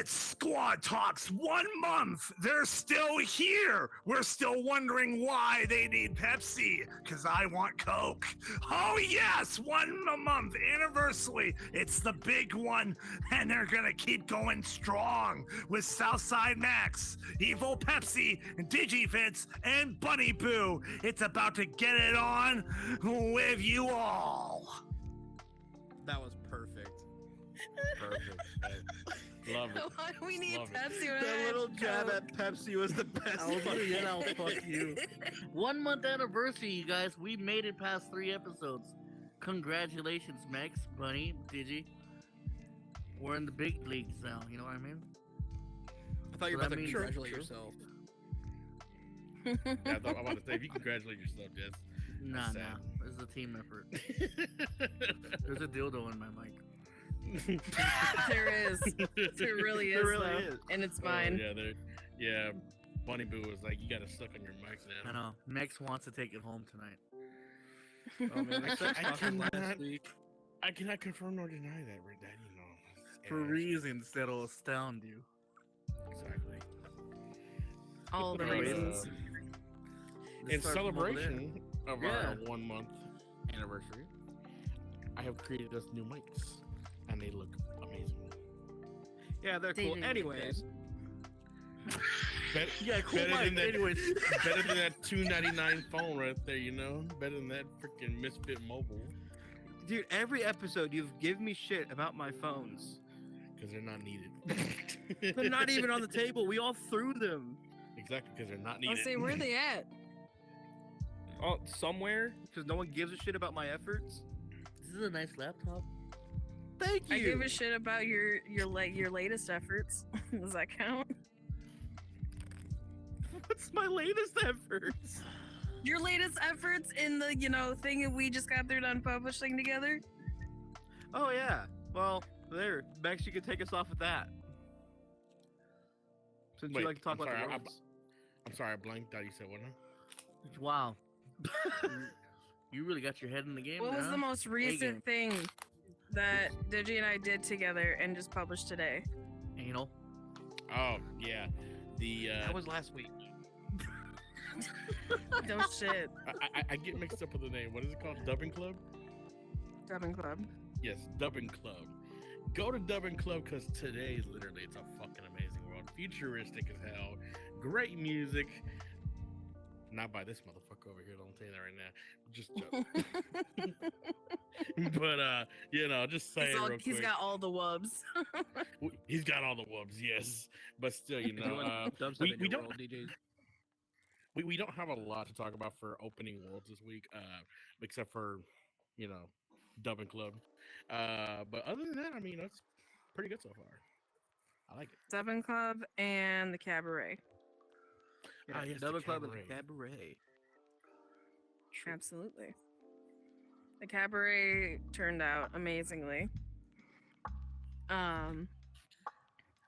It's SQWAD Talk's 1 month. They're still here. We're still wondering why they need Pepsi. Because I want Coke. Oh, yes. 1 month anniversary. It's the big one. And they're going to keep going strong with Southside Max, Evil Pepsi, Digifits, and Bunny Boo. It's about to get it on with you all. That was perfect. Perfect. Love it. Why do we need Love it. Pepsi? That little jab at Pepsi was the best. Fuck you. 1 month anniversary, you guys. We made it past 3 episodes. Congratulations, Max, Bunny, Digi. We're in the big leagues now, you know what I mean? I thought you were So about that to means- congratulate True. yourself. Yeah, I was about to say, if you congratulate yourself, Jess. Nah, sad. nah. This is a team effort. There's a dildo in my mic. There is. There really is. There really though. is. And it's mine. Yeah, Bunny Boo was like, you gotta suck on your mics now. I know. Max wants to take it home tonight. Oh man, I said I talking last cannot- week. I cannot confirm nor deny that, right? That, you know. For reasons that'll astound you. Exactly. All the But, reasons. In Start from over there. celebration of Yeah. our 1 month anniversary, I have created us new mics, and they look amazing. Yeah, they're They cool. didn't Anyways, Yeah, cool better mic. than that. Anyways. Better than that $2.99 phone right there, you know. Better than that freaking Misfit Mobile, dude, every episode you've given me shit about my phones. because they're not needed. They're not even on the table. We all threw them. Exactly, because they're not I'll needed. say, where they at? Oh, somewhere because no one gives a shit about my efforts. This is a nice laptop. Thank you. I give a shit about your latest efforts. Does that count? What's my latest efforts? Your latest efforts in the thing that we just got through done publishing together. Oh yeah. Well, there, Max, you can take us off with that. Since Wait, you like to talk I'm about sorry, the I'm- words. I'm sorry, I blanked out. You said what now? Wow. You really got your head in the game. What was now. the most recent thing that Digi and I did together and just published today? Anal. Oh yeah, the That was last week. No shit. I get mixed up with the name. What is it called? Dubbing Club? Dubbing Club. Yes, Dubbing Club. Go to Dubbing Club because today, literally, it's a fucking amazing world. Futuristic as hell. Great music. Not by this motherfucker over here. Don't tell you that right now. Just joking. But just saying real He's quick. got all the wubs. He's got all the wubs, yes. But still, we don't we don't have a lot to talk about for opening worlds this week, except for Dubbing Club. But other than that, I mean, that's pretty good so far. I like it. Dubbing Club and the Cabaret. Yeah, Ah, yes, the Double Club and the Cabaret. Cabaret. Absolutely. The Cabaret turned out amazingly. Can't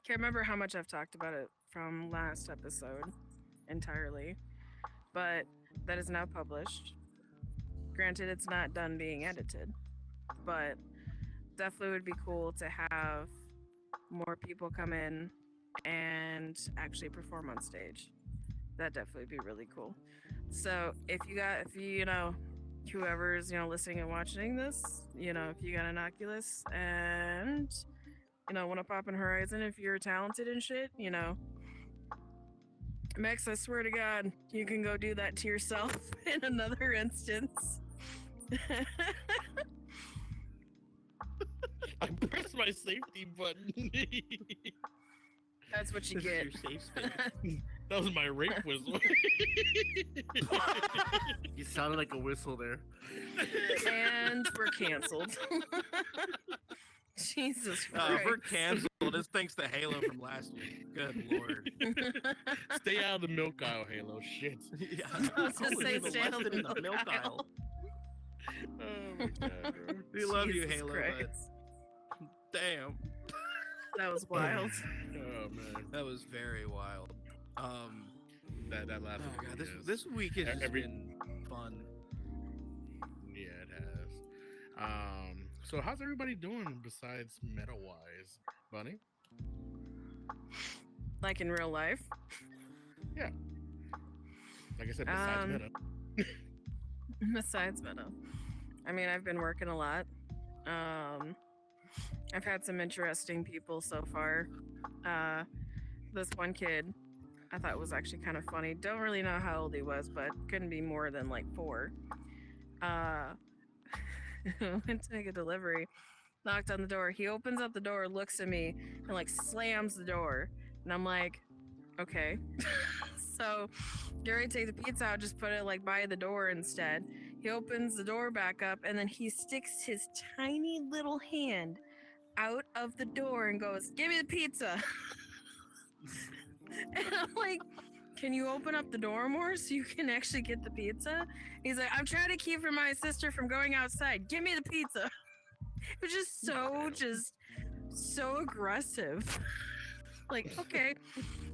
remember how much I've talked about it from last episode entirely, but that is now published. Granted, it's not done being edited, but definitely would be cool to have more people come in and actually perform on stage. That'd definitely be really cool. So if whoever's listening and watching this, if you got an Oculus and want to pop in Horizon, if you're talented and shit, Max, I swear to God, you can go do that to yourself in another instance. I pressed my safety button. That's what you This is get. your safe space. That was my rape whistle. You sounded like a whistle there. And we're canceled. Jesus Christ. We're canceled. It's thanks to Halo from last week. Good lord. Stay out of the milk aisle, Halo. Shit. Yeah, I was gonna say even stay out of less the in the milk milk aisle. Oh my god, bro. We love you, Jesus Halo. Christ. But damn, That was wild. Oh man, that was very wild. that last. Oh week god, is- this week has just every- been fun. Yeah, it has. So how's everybody doing besides meta wise, Bunny? Like in real life? Yeah. Like I said, besides meta. Besides meta. I mean, I've been working a lot. I've had some interesting people so far. This one kid I thought was actually kind of funny. Don't really know how old he was, but couldn't be more than like 4. Went to make a delivery, knocked on the door. He opens up the door, looks at me, and like slams the door. And I'm like, okay. So, get ready to take the pizza out, just put it like by the door instead. He opens the door back up, and then he sticks his tiny little hand out of the door and goes, "Give me the pizza." And I'm like, can you open up the door more so you can actually get the pizza? He's like, I'm trying to keep my sister from going outside. Give me the pizza. It was just so aggressive. Like, okay.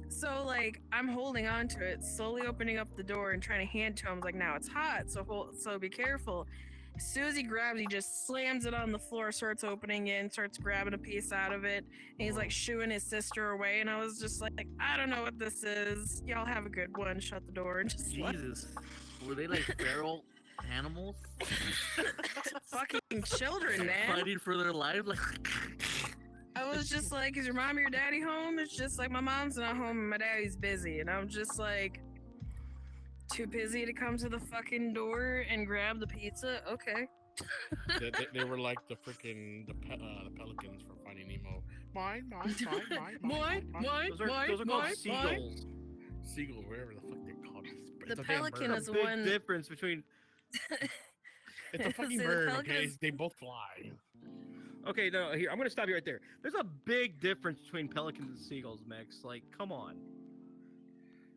So, like, I'm holding on to it, slowly opening up the door and trying to hand to him. I was like, now it's hot, so be careful. As soon as he grabs, he just slams it on the floor, starts opening in, starts grabbing a piece out of it, and he's like shooing his sister away. And I was just like, I don't know what this is. Y'all have a good one. Shut the door and just Jesus. Were they like feral animals? fucking children, man. Fighting for their life? Like. I was just like, is your mom or your daddy home? It's just like, my mom's not home and my daddy's busy. And I'm just like, too busy to come to the fucking door and grab the pizza? Okay. They were like the freaking the pelicans from Finding Nemo. Mine. Those are called seagulls. Seagull, wherever the fuck they're called. The pelican is the big one. difference between. It's a fucking See, the bird, pelican okay? is- They both fly. Okay, no, here I'm gonna stop you right there. There's a big difference between pelicans and seagulls, Max. Like, come on.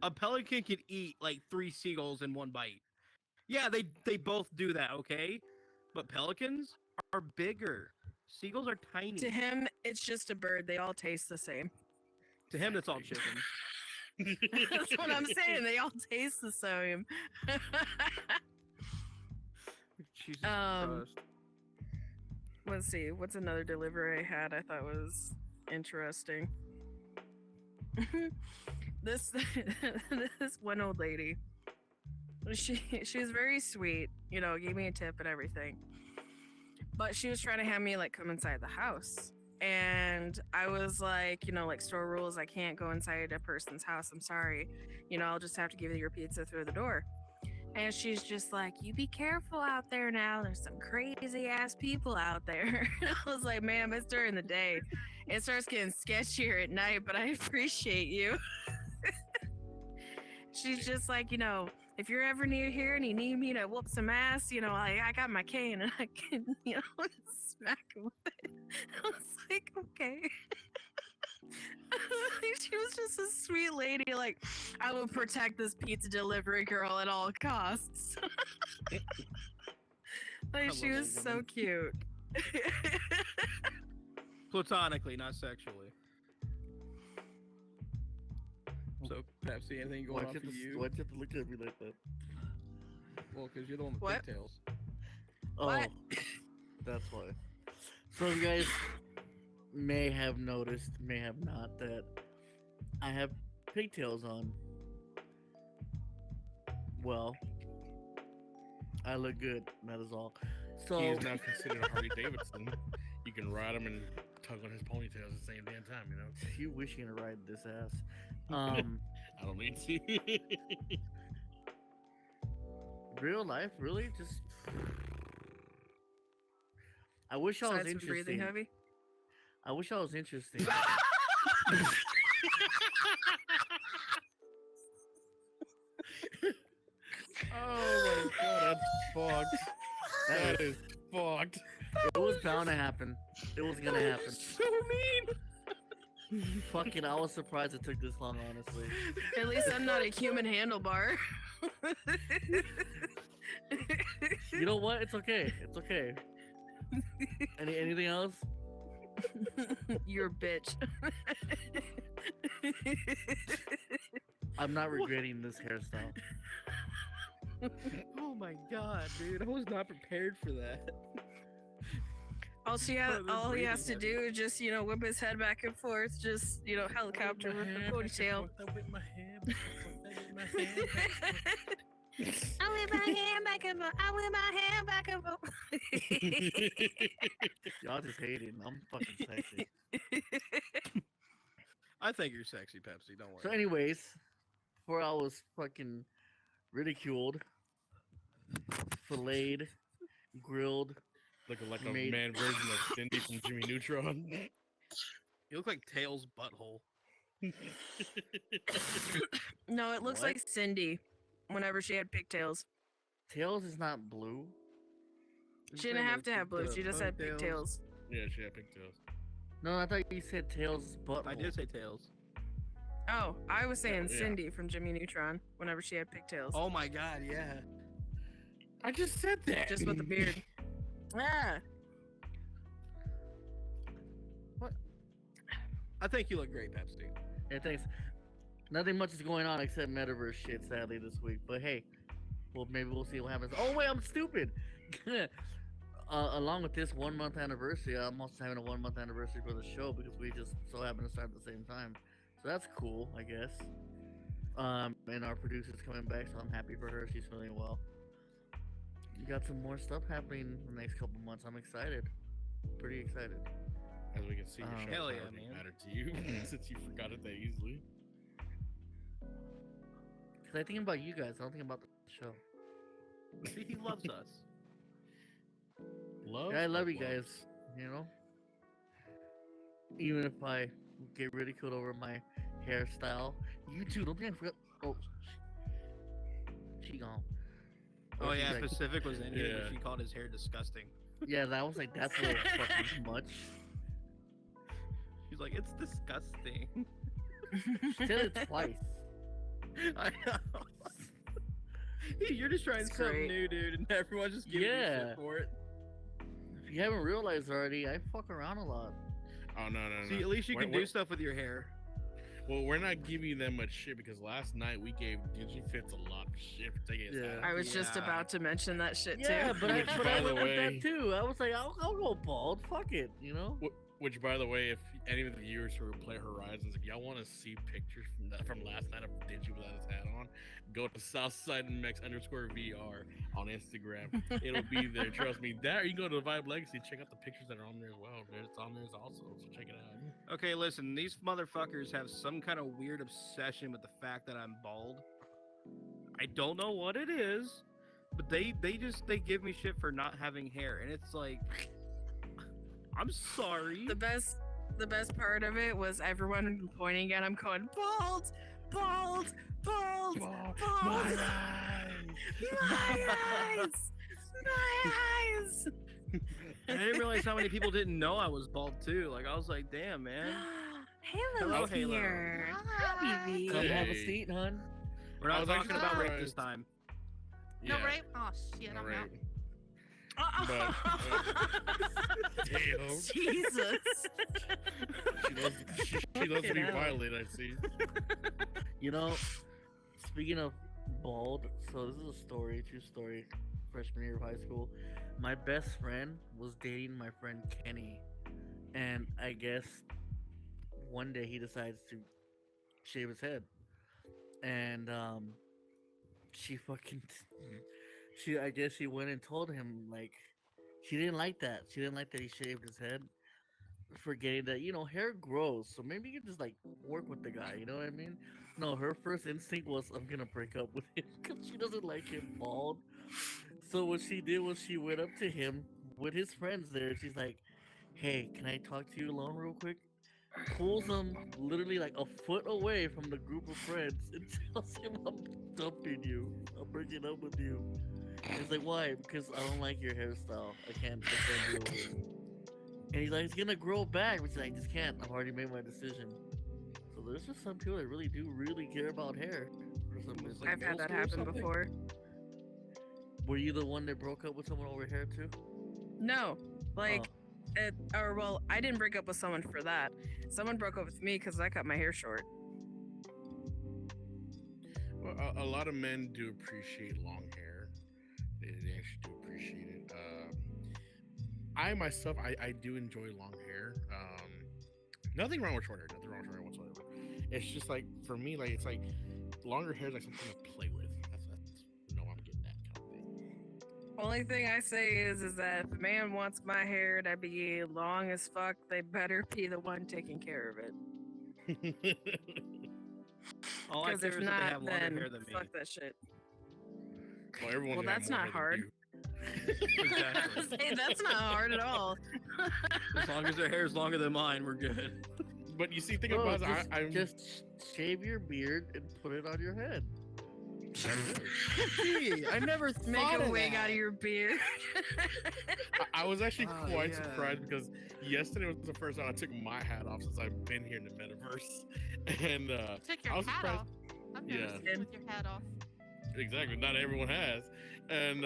A pelican can eat like 3 seagulls in one bite. Yeah, they both do that, okay? But pelicans are bigger. Seagulls are tiny. To him, it's just a bird. They all taste the same. To him, that's all chicken. That's what I'm saying. They all taste the same. Jesus Um, Christ. Let's see. What's another delivery I had I thought was interesting? This this one old lady. She was very sweet, you know, gave me a tip and everything. But she was trying to have me like come inside the house. And I was like, you know, like store rules, I can't go inside a person's house. I'm sorry. You know, I'll just have to give you your pizza through the door. And she's just like, you be careful out there now. There's some crazy ass people out there. And I was like, ma'am, it's during the day. It starts getting sketchier at night, but I appreciate you. She's just like, you know, if you're ever near here and you need me to whoop some ass, you know, I got my cane and I can, you know, smack him with it. I was like, okay. She was just a sweet lady. Like, I will protect this pizza delivery girl at all costs. Like, she was so cute. Platonically, not sexually. So, Pepsi, anything going on for you? Why'd you have to look at me like that? Well, because you're the one with What? pigtails. Oh, What? that's why. So you guys may have noticed, may have not, that I have pigtails on. Well, I look good. That is all. So He is now considered a Harley Davidson. You can ride him and tug on his ponytails at the same damn time, you know? you wish you could ride this ass. I don't mean to. Real life, really? Just. I wish I was Besides from breathing interesting. heavy. I wish I was interesting. Oh my god, that's fucked. That is fucked. It was bound to happen. It was gonna happen. So mean! Fucking, I was surprised it took this long, honestly. At least I'm not a human handlebar. You know what? It's okay. It's okay. Anything else? You're a bitch. I'm not regretting this hairstyle. Oh my god, dude. I was not prepared for that. All he has to do is just, whip his head back and forth, just, helicopter with the ponytail. I whip my hand back and forth. I whip my hand back and forth. I whip my hand back and forth. Y'all just hating. I'm fucking sexy. I think you're sexy, Pepsi. Don't worry. So, anyways, before I was fucking ridiculed, filleted, grilled, Looking like a Made- man version of Cindy from Jimmy Neutron. You look like Tails' butthole. No, it looks What? like Cindy whenever she had pigtails. Tails is not blue. She didn't have to have blue. She just had pigtails. Yeah, she had pigtails. No, I thought you said Tails' butthole. I did say Tails. Oh, I was saying Yeah. Cindy from Jimmy Neutron whenever she had pigtails. Oh my god, yeah. I just said that. Just with the beard. Yeah. I think you look great, Pepsi. Yeah, thanks. Nothing much is going on except metaverse shit, sadly, this week. But hey, well, maybe we'll see what happens. Oh wait, I'm stupid. Along with this 1 month anniversary, I'm also having a 1 month anniversary for the show because we just so happen to start at the same time. So that's cool, I guess. And our producer's coming back, so I'm happy for her. She's feeling well. You got some more stuff happening in the next couple months. I'm excited. Pretty excited. As we can see, your show Hell yeah, hardly man. mattered to you since you forgot it that easily. Because I think about you guys. I don't think about the show. See, he loves us. Love. Yeah, I love or you guys. You know? Even if I get ridiculed over my hairstyle. You too. Don't think I forgot. Oh. She gone. Oh She's yeah, like- Pacific was in here, Yeah. but she called his hair disgusting. Yeah, that was like, that's a little fucking much. She's like, it's disgusting. She said it twice. I know. You're just trying It's something great. new, dude, and everyone's just giving you Yeah. shit for it. If you haven't realized already, I fuck around a lot. Oh no. See, at least you can We're- do stuff with your hair. Well, we're not giving you that much shit because last night we gave DigiFits a lot of shit for taking his Yeah. hat I off. was just Yeah. about to mention that shit Yeah, too. but I Which, but by I the went with way- that too. I was like, I'll go bald. Fuck it, you know? Which, by the way, if any of the viewers who play Horizons, if y'all want to see pictures from last night of Digi without his hat on, go to Southside_VR on Instagram. It'll be there. Trust me. That or you can go to Vibe Legacy, check out the pictures that are on there as well. It's on there also, so check it out. Okay, listen, these motherfuckers have some kind of weird obsession with the fact that I'm bald. I don't know what it is, but they give me shit for not having hair, and it's like, I'm sorry. The best part of it was everyone pointing at him going, bald, bald, bald, bald. My eyes. My eyes! My eyes! And I didn't realize how many people didn't know I was bald too. Like, I was like, damn, man. Halo's Hello, Halo. here. Hi, baby. Come have a Hey. seat, hun. We're I not was talking actually about rape surprised. this time. Yeah, No rape? Oh shit, no I'm rape. out. But, damn. Jesus. She loves to be Fucking hell. violated, I see. You know, speaking of bald, so this is a story, true story. Freshman year of high school, my best friend was dating my friend Kenny, and I guess one day he decides to shave his head, and she fucking, I guess she went and told him like she didn't like that. She didn't like that he shaved his head. Forgetting that hair grows, so maybe you can just like work with the guy. You know what I mean? No, her first instinct was I'm gonna break up with him because she doesn't like him bald. So what she did was she went up to him with his friends there. She's like, "Hey, can I talk to you alone real quick?" Pulls him literally like a foot away from the group of friends and tells him, "I'm dumping you. I'm breaking up with you." And he's like, "Why?" "Because I don't like your hairstyle. I can't deal with it." And he's like, "It's gonna grow back." But she's like, "I just can't. I've already made my decision." So there's just some people that really do care about hair for some reason. I've had that Middle school or happen something? before. Were you the one that broke up with someone over hair too? No, like, I didn't break up with someone for that. Someone broke up with me because I cut my hair short. Well, a lot of men do appreciate long hair. They actually do appreciate it. I myself, I do enjoy long hair. Nothing wrong with short hair. Nothing wrong with short hair whatsoever. It's just like for me, like it's like longer hair is like something to play with. That's I'm getting that kind of thing. Only thing I say is that if a man wants my hair to be long as fuck, they better be the one taking care of it. All I Because care if is that they not, have longer then hair than me. fuck that shit. Well, everyone's Well, gonna have that's more not hair than hard. you. Exactly. Hey, that's not hard at all. As long as their hair is longer than mine, we're good. But you see, think Bro, about it, I'm just shave your beard and put it on your head. Gee, I never Make thought a of wig that. out of your beard. I was actually Oh, quite yeah. surprised because yesterday was the first time I took my hat off since I've been here in the metaverse, and Took your I was hat surprised. off. I've never Yeah. seen you with your hat off. Exactly, not everyone has, and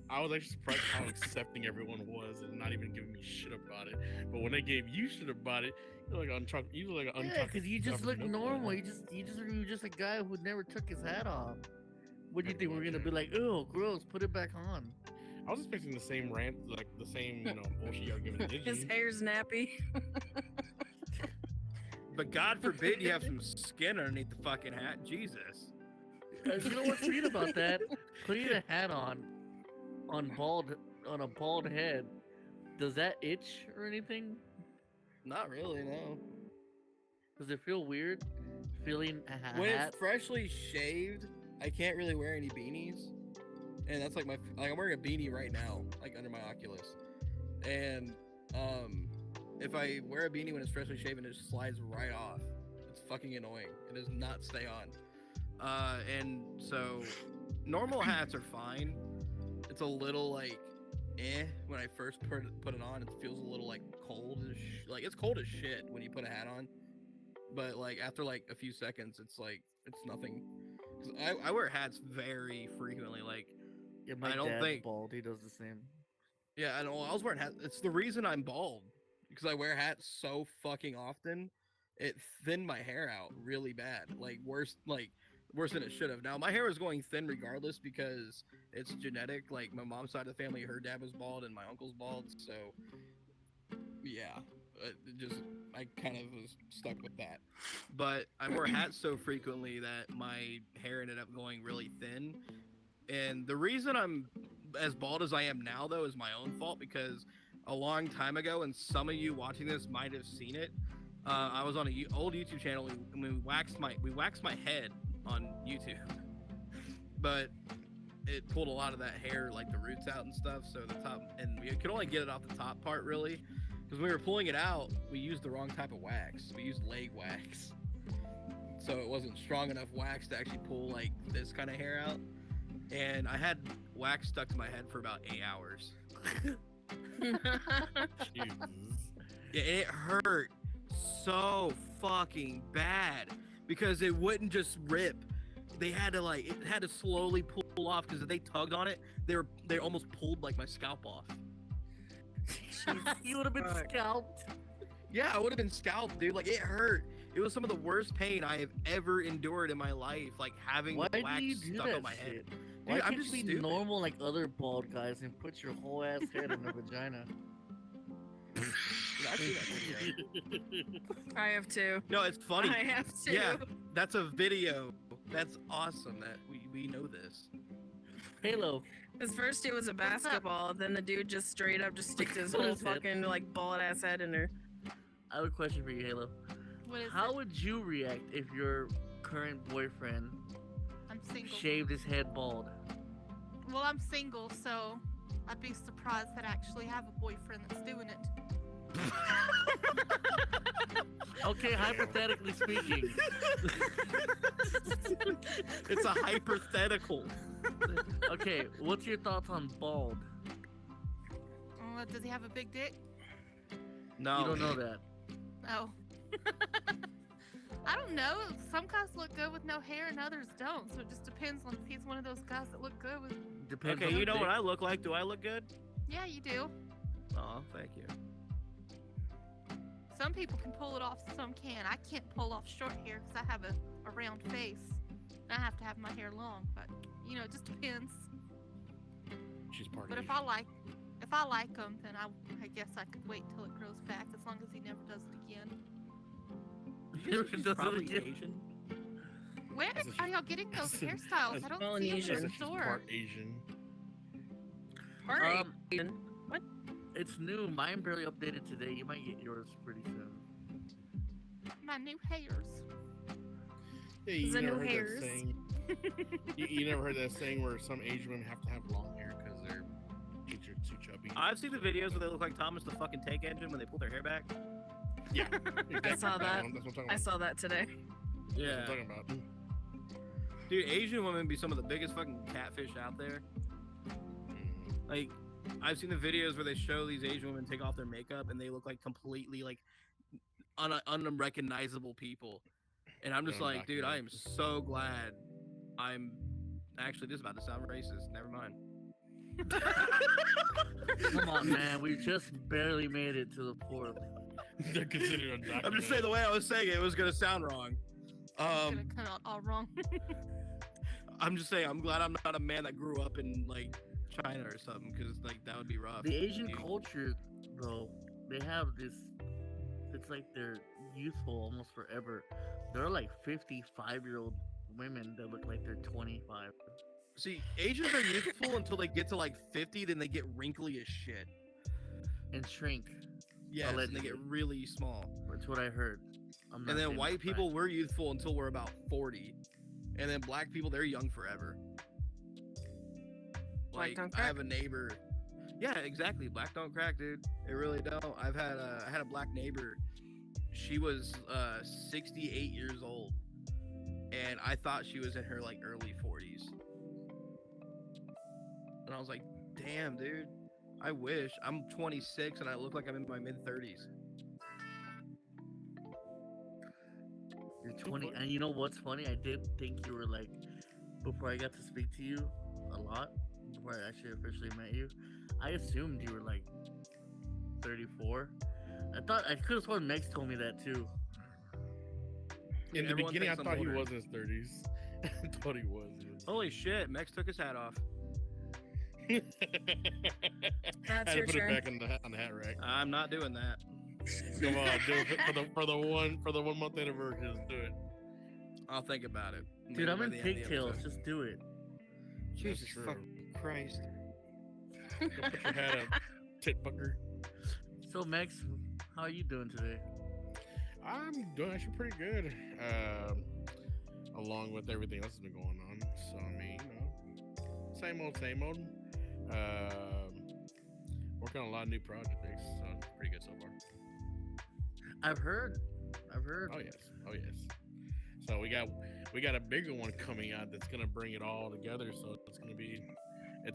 I was actually surprised how accepting everyone was and not even giving me shit about it. But when they gave you shit about it, you're like you look like an Yeah, because you just look government normal. employee. You're just a guy who never took his hat off. What do you Pretty think we're much, gonna yeah. be like? Oh, gross! Put it back on. I was expecting the same rant, like the same bullshit y'all giving Digi. His hair's nappy. But God forbid you have some skin underneath the fucking hat. Jesus. You know what's weird about that? Putting a hat on a bald head, does that itch or anything? Not really, no. Does it feel weird feeling a hat? When it's freshly shaved, I can't really wear any beanies. And that's like I'm wearing a beanie right now, like under my Oculus. And if I wear a beanie when it's freshly shaven, it just slides right off. It's fucking annoying. It does not stay on. And so normal hats are fine. It's a little like when I first put it on. It feels a little like cold as like it's cold as shit when you put a hat on. But like after like a few seconds, it's like it's nothing. 'Cause I wear hats very frequently. Like Yeah, my I don't dad's think- bald. He does the same. yeah, I know. I was wearing hats. It's the reason I'm bald because I wear hats so fucking often. It thinned my hair out really bad, like worse than it should have. Now my hair was going thin regardless because it's genetic. Like my mom's side of the family, her dad was bald and my uncle's bald. So yeah, I kind of was stuck with that. But I wore hats so frequently that my hair ended up going really thin. And the reason I'm as bald as I am now, though, is my own fault because a long time ago, and some of you watching this might have seen it. I was on an old YouTube channel and we waxed my head on YouTube, but it pulled a lot of that hair, like the roots out and stuff. So the top, and we could only get it off the top part really, because when we were pulling it out, we used the wrong type of wax. We used leg wax, so it wasn't strong enough wax to actually pull like this kind of hair out. And I had wax stuck to my head for about 8 hours. Jesus. Yeah, it hurt so fucking bad because it wouldn't just rip. They had to it had to slowly pull off because if they tugged on it, they almost pulled like my scalp off. You would have been Fuck. scalped. Yeah, I would have been scalped, dude. Like it hurt. It was some of the worst pain I have ever endured in my life. Like having Why the do wax you do stuck that on my shit? head. Why Dude, I'm can't just you be stupid. normal like other bald guys and put your whole ass head in a vagina? Dude, I've seen that video. I have to. No, it's funny. I have to. Yeah, that's a video. That's awesome that we know this. Halo. Because first it was a What's up? basketball, then the dude just straight up just sticked his What whole is it? fucking like bald ass head in there. I have a question for you, Halo. What is How it? would you react if your current boyfriend I'm single. shaved his head bald? Well, I'm single, so I'd be surprised that I actually have a boyfriend that's doing it. Okay, hypothetically speaking. It's a hypothetical. Okay, what's your thoughts on bald? Does he have a big dick? No, You don't know that. Oh. I don't know. Some guys look good with no hair and others don't. So it just depends on if he's one of those guys that look good with. Depends Okay, on you the know what dick. I look like? Do I look good? Yeah, you do. Oh, thank you. Some people can pull it off, some can. I can't pull off short hair because I have a round face. And I have to have my hair long, but it just depends. She's part But of if I like If I like him, then I guess I could wait till it grows back, as long as he never does it again. He's probably Asian. Where are y'all getting those hairstyles? I don't see them in Polynesian. the She's store. part Asian. Part Asian. What? It's new. Mine barely updated today. You might get yours pretty soon. My new hairs. Yeah, you The never new heard hairs. that saying. You never heard that saying where some Asian women have to have long hair because their kids are too chubby. I've seen the videos where they look like Thomas the fucking tank engine when they pull their hair back. Yeah, I saw that. That's what I'm talking I about. saw that today. That's Yeah. what I'm talking about. Dude, Asian women be some of the biggest fucking catfish out there. Like, I've seen the videos where they show these Asian women take off their makeup and they look like completely like unrecognizable people. And I'm just Yeah, like, dude, I am documented. so glad I'm actually, this is about to sound racist. Never mind. Come on, man. We just barely made it to the fourth. They're considered undocumented. I'm just saying the way I was saying it was gonna sound wrong. Gonna come out all wrong. I'm just saying I'm glad I'm not a man that grew up in like China or something, because like that would be rough. The Asian Dude. culture, though, they have this. It's like they're youthful almost forever. There are like 55-year-old women that look like they're 25. See, Asians are youthful until they get to like 50, then they get wrinkly as shit. And shrink. Yes, and they Allegedly. get really small. That's what I heard. I'm not And then saying white it's people, fact. we're youthful until we're about 40. And then black people, they're young forever. Black Like, don't I have crack. a neighbor. Yeah, exactly. Black don't crack, dude. They really don't. I had a black neighbor. She was 68 years old. And I thought she was in her like early 40s. And I was like, damn, dude. I wish. I'm 26 and I look like I'm in my mid 30s. You're 20, and you know what's funny? I did think you were like, before I got to speak to you a lot, before I actually officially met you, I assumed you were like 34. I could have sworn Mex told me that too. In the Everyone beginning, I thinks I'm thought he older. was in his 30s. I thought he was. Holy shit, Mex took his hat off. That's Had to your put turn. it back on the hat rack. I'm not doing that. Come on, do it for the 1 month anniversary. Just do it. I'll think about it. Dude, Maybe I'm by in the end of the pigtails. episode. Just do it. Jesus true. fucking Christ. Go put your hat up, tit fucker. So, Mex, how are you doing today? I'm doing actually pretty good. Along with everything else that's been going on. So I mean, you know, same old. Working on a lot of new projects, so it's pretty good so far. I've heard. Oh yes. So we got a bigger one coming out that's gonna bring it all together. So it's gonna be a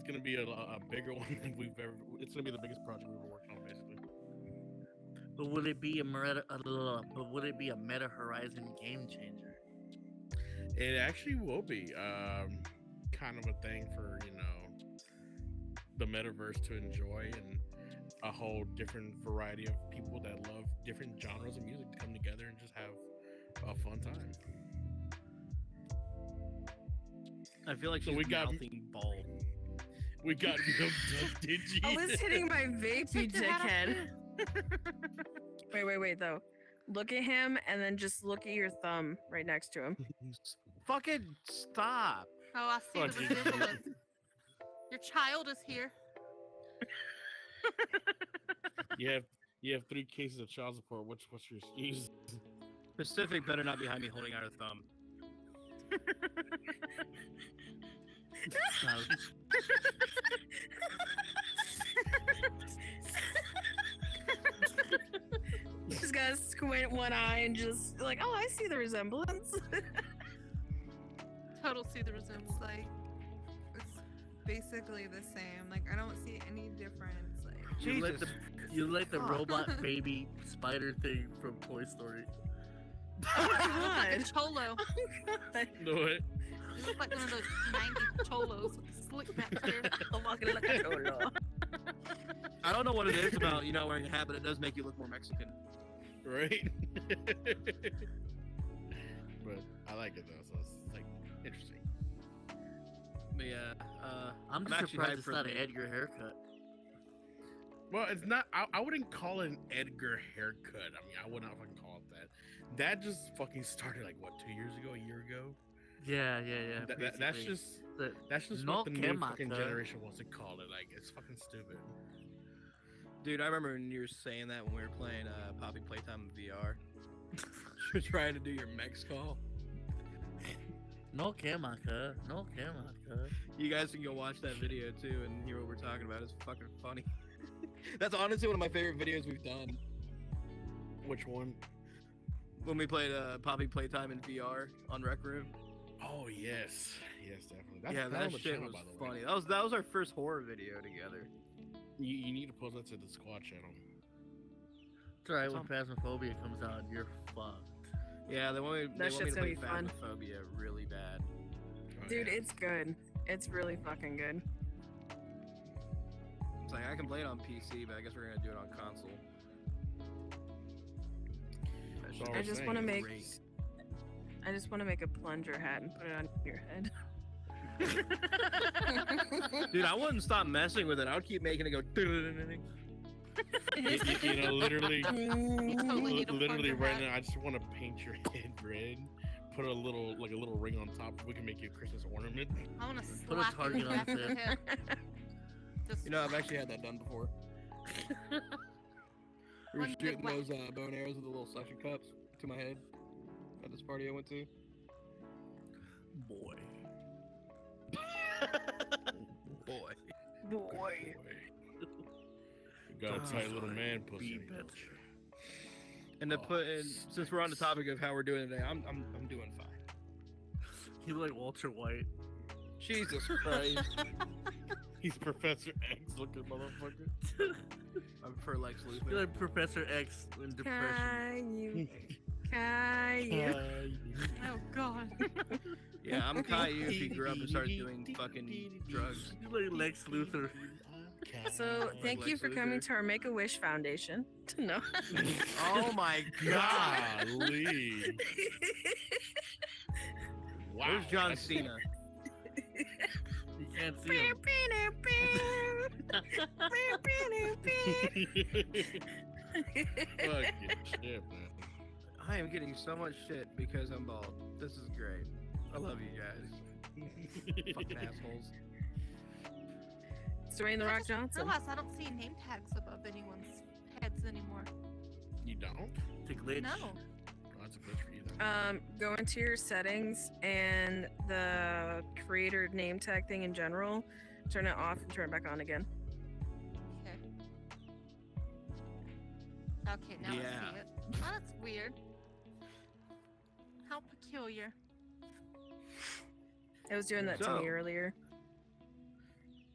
bigger one than we've ever. It's gonna be the biggest project we've ever worked on, basically. But would it be a Meta Horizon game changer? It actually will be kind of a thing for, you know, the metaverse to enjoy, and a whole different variety of people that love different genres of music to come together and just have a fun time. I feel like So she's we got- mouthing ball. We got milk dust, did you? I was hitting my vape, you Take your hat off, dickhead. Wait though. Look at him and then just look at your thumb right next to him. Fucking stop. Oh, I see the Fucking resemblance. Your child is here. You have 3 cases of child support. What's your excuse? Pacific better not behind me holding out her thumb. Just gotta squint one eye and just like, oh, I see the resemblance. Total see the resemblance. Like it's basically the same. Like I don't see any difference. Like Jesus. You like the Fuck. robot baby spider thing from Toy Story. Oh my Like a god. cholo. No, it. You look like one of those 90s cholos with slick back hair. I'm walking like a cholo. I don't know what it is about, you know, wearing a hat, but it does make you look more Mexican. Right? But I like it though, so it's like interesting. But yeah, I'm just actually surprised hyped it's for not the- an Edgar haircut. Well, it's not. I wouldn't call it an Edgar haircut. I mean, I would not fucking call it that. That just fucking started like what, 2 years ago, a year ago. Yeah. That's basically. just No what the new quema, fucking cuz. generation wants to call it. Like, it's fucking stupid. Dude, I remember when you were saying that when we were playing Poppy Playtime in VR. You were trying to do your Mex call. No quema, cuz. No quema, cuz. You guys can go watch that video too and hear what we're talking about. It's fucking funny. That's honestly one of my favorite videos we've done. Which one? When we played Poppy Playtime in VR on Rec Room. Oh yes, definitely. That's Yeah, on that the shit channel, was by the way. funny. That was our first horror video together. You need to post that to the squad channel. It's alright, when Tom- Phasmophobia comes out, you're fucked. Yeah, they want me to shit's play gonna be fun. Phasmophobia really bad. Oh, Dude, yeah. it's good. It's really fucking good. It's like I can play it on PC, but I guess we're gonna do it on console. That shit all I we're is just saying want to is make. great. I just want to make a plunger hat and put it on your head. Dude, I wouldn't stop messing with it. I would keep making it go. You know, literally, totally need a literally plunger right hat. now, I just want to paint your head red. Put a little ring on top. We can make you a Christmas ornament. I want to Put a slap you target in on the back of his the head. Just You know, I've actually had that done before. We were One good shooting whack. those bow and arrows with the little suction cups to my head at this party I went to. Boy. Boy. Boy. You got a tight little man pussy. Be in your better. shit. And to Oh, put in, since we're on the topic of how we're doing today, I'm doing fine. You look like Walter White. Jesus Christ. He's Professor X looking motherfucker. I prefer Lex You Luthor. look like Professor X in depression. Caillou. oh god. Yeah, I'm Caillou if he grew up and started doing fucking drugs. You look like Lex Luthor. So, thank you Lex for coming Luthor. to our Make-A-Wish Foundation. No. Oh my god. Golly. Wow. Where's John that's- Cena? You can't see him. Fucking shit, man. I am getting so much shit because I'm bald. This is great. I love you guys. Fucking assholes. It's Dwayne The I Rock just Johnson. realized I don't see name tags above anyone's heads anymore. You don't? It's a glitch. No. Oh, that's a glitch for you then. Go into your settings and the creator name tag thing in general. Turn it off and turn it back on again. Okay. Okay, now I Yeah. see it. Oh, that's weird. How peculiar. I was doing that to me So- earlier.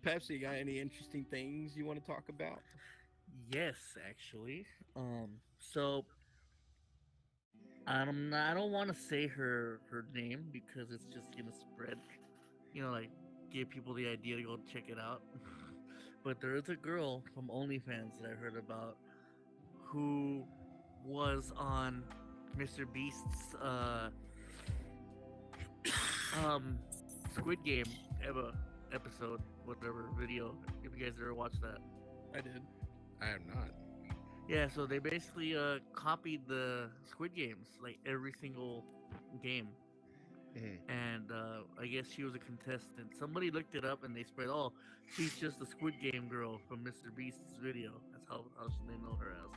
Pepsi, got any interesting things you want to talk about? Yes, actually. So I don't want to say her name because it's just gonna spread, like give people the idea to go check it out. But there is a girl from OnlyFans that I heard about who was on Mr. Beast's Squid Game episode, whatever video. If you guys ever watched that. I did. I have not. Yeah, so they basically copied the Squid Games, like every single game. Mhm. And I guess she was a contestant. Somebody looked it up and they spread, oh, she's just the Squid Game girl from Mr. Beast's video. That's how they know her as.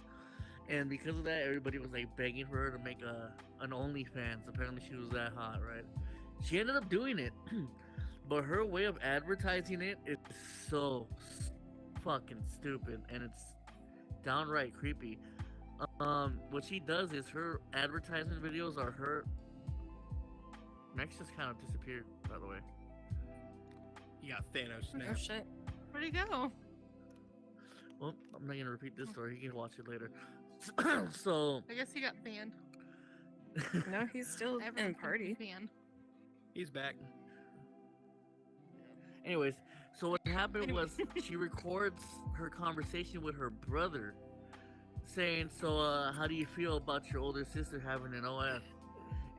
And because of that, everybody was like begging for her to make an OnlyFans. Apparently, she was that hot, right? She ended up doing it, but her way of advertising it is so fucking stupid, and it's downright creepy. What she does is her advertisement videos are her. Max just kind of disappeared, by the way. You got Thanos Oh snap. shit. Where'd he go? Well, I'm not gonna repeat this story. You can watch it later. So, I guess he got banned. No, he's still Everyone in thinks party. he's banned. He's back. anyways, so what happened was she records her conversation with her brother, saying, "So, how do you feel about your older sister having an OF?"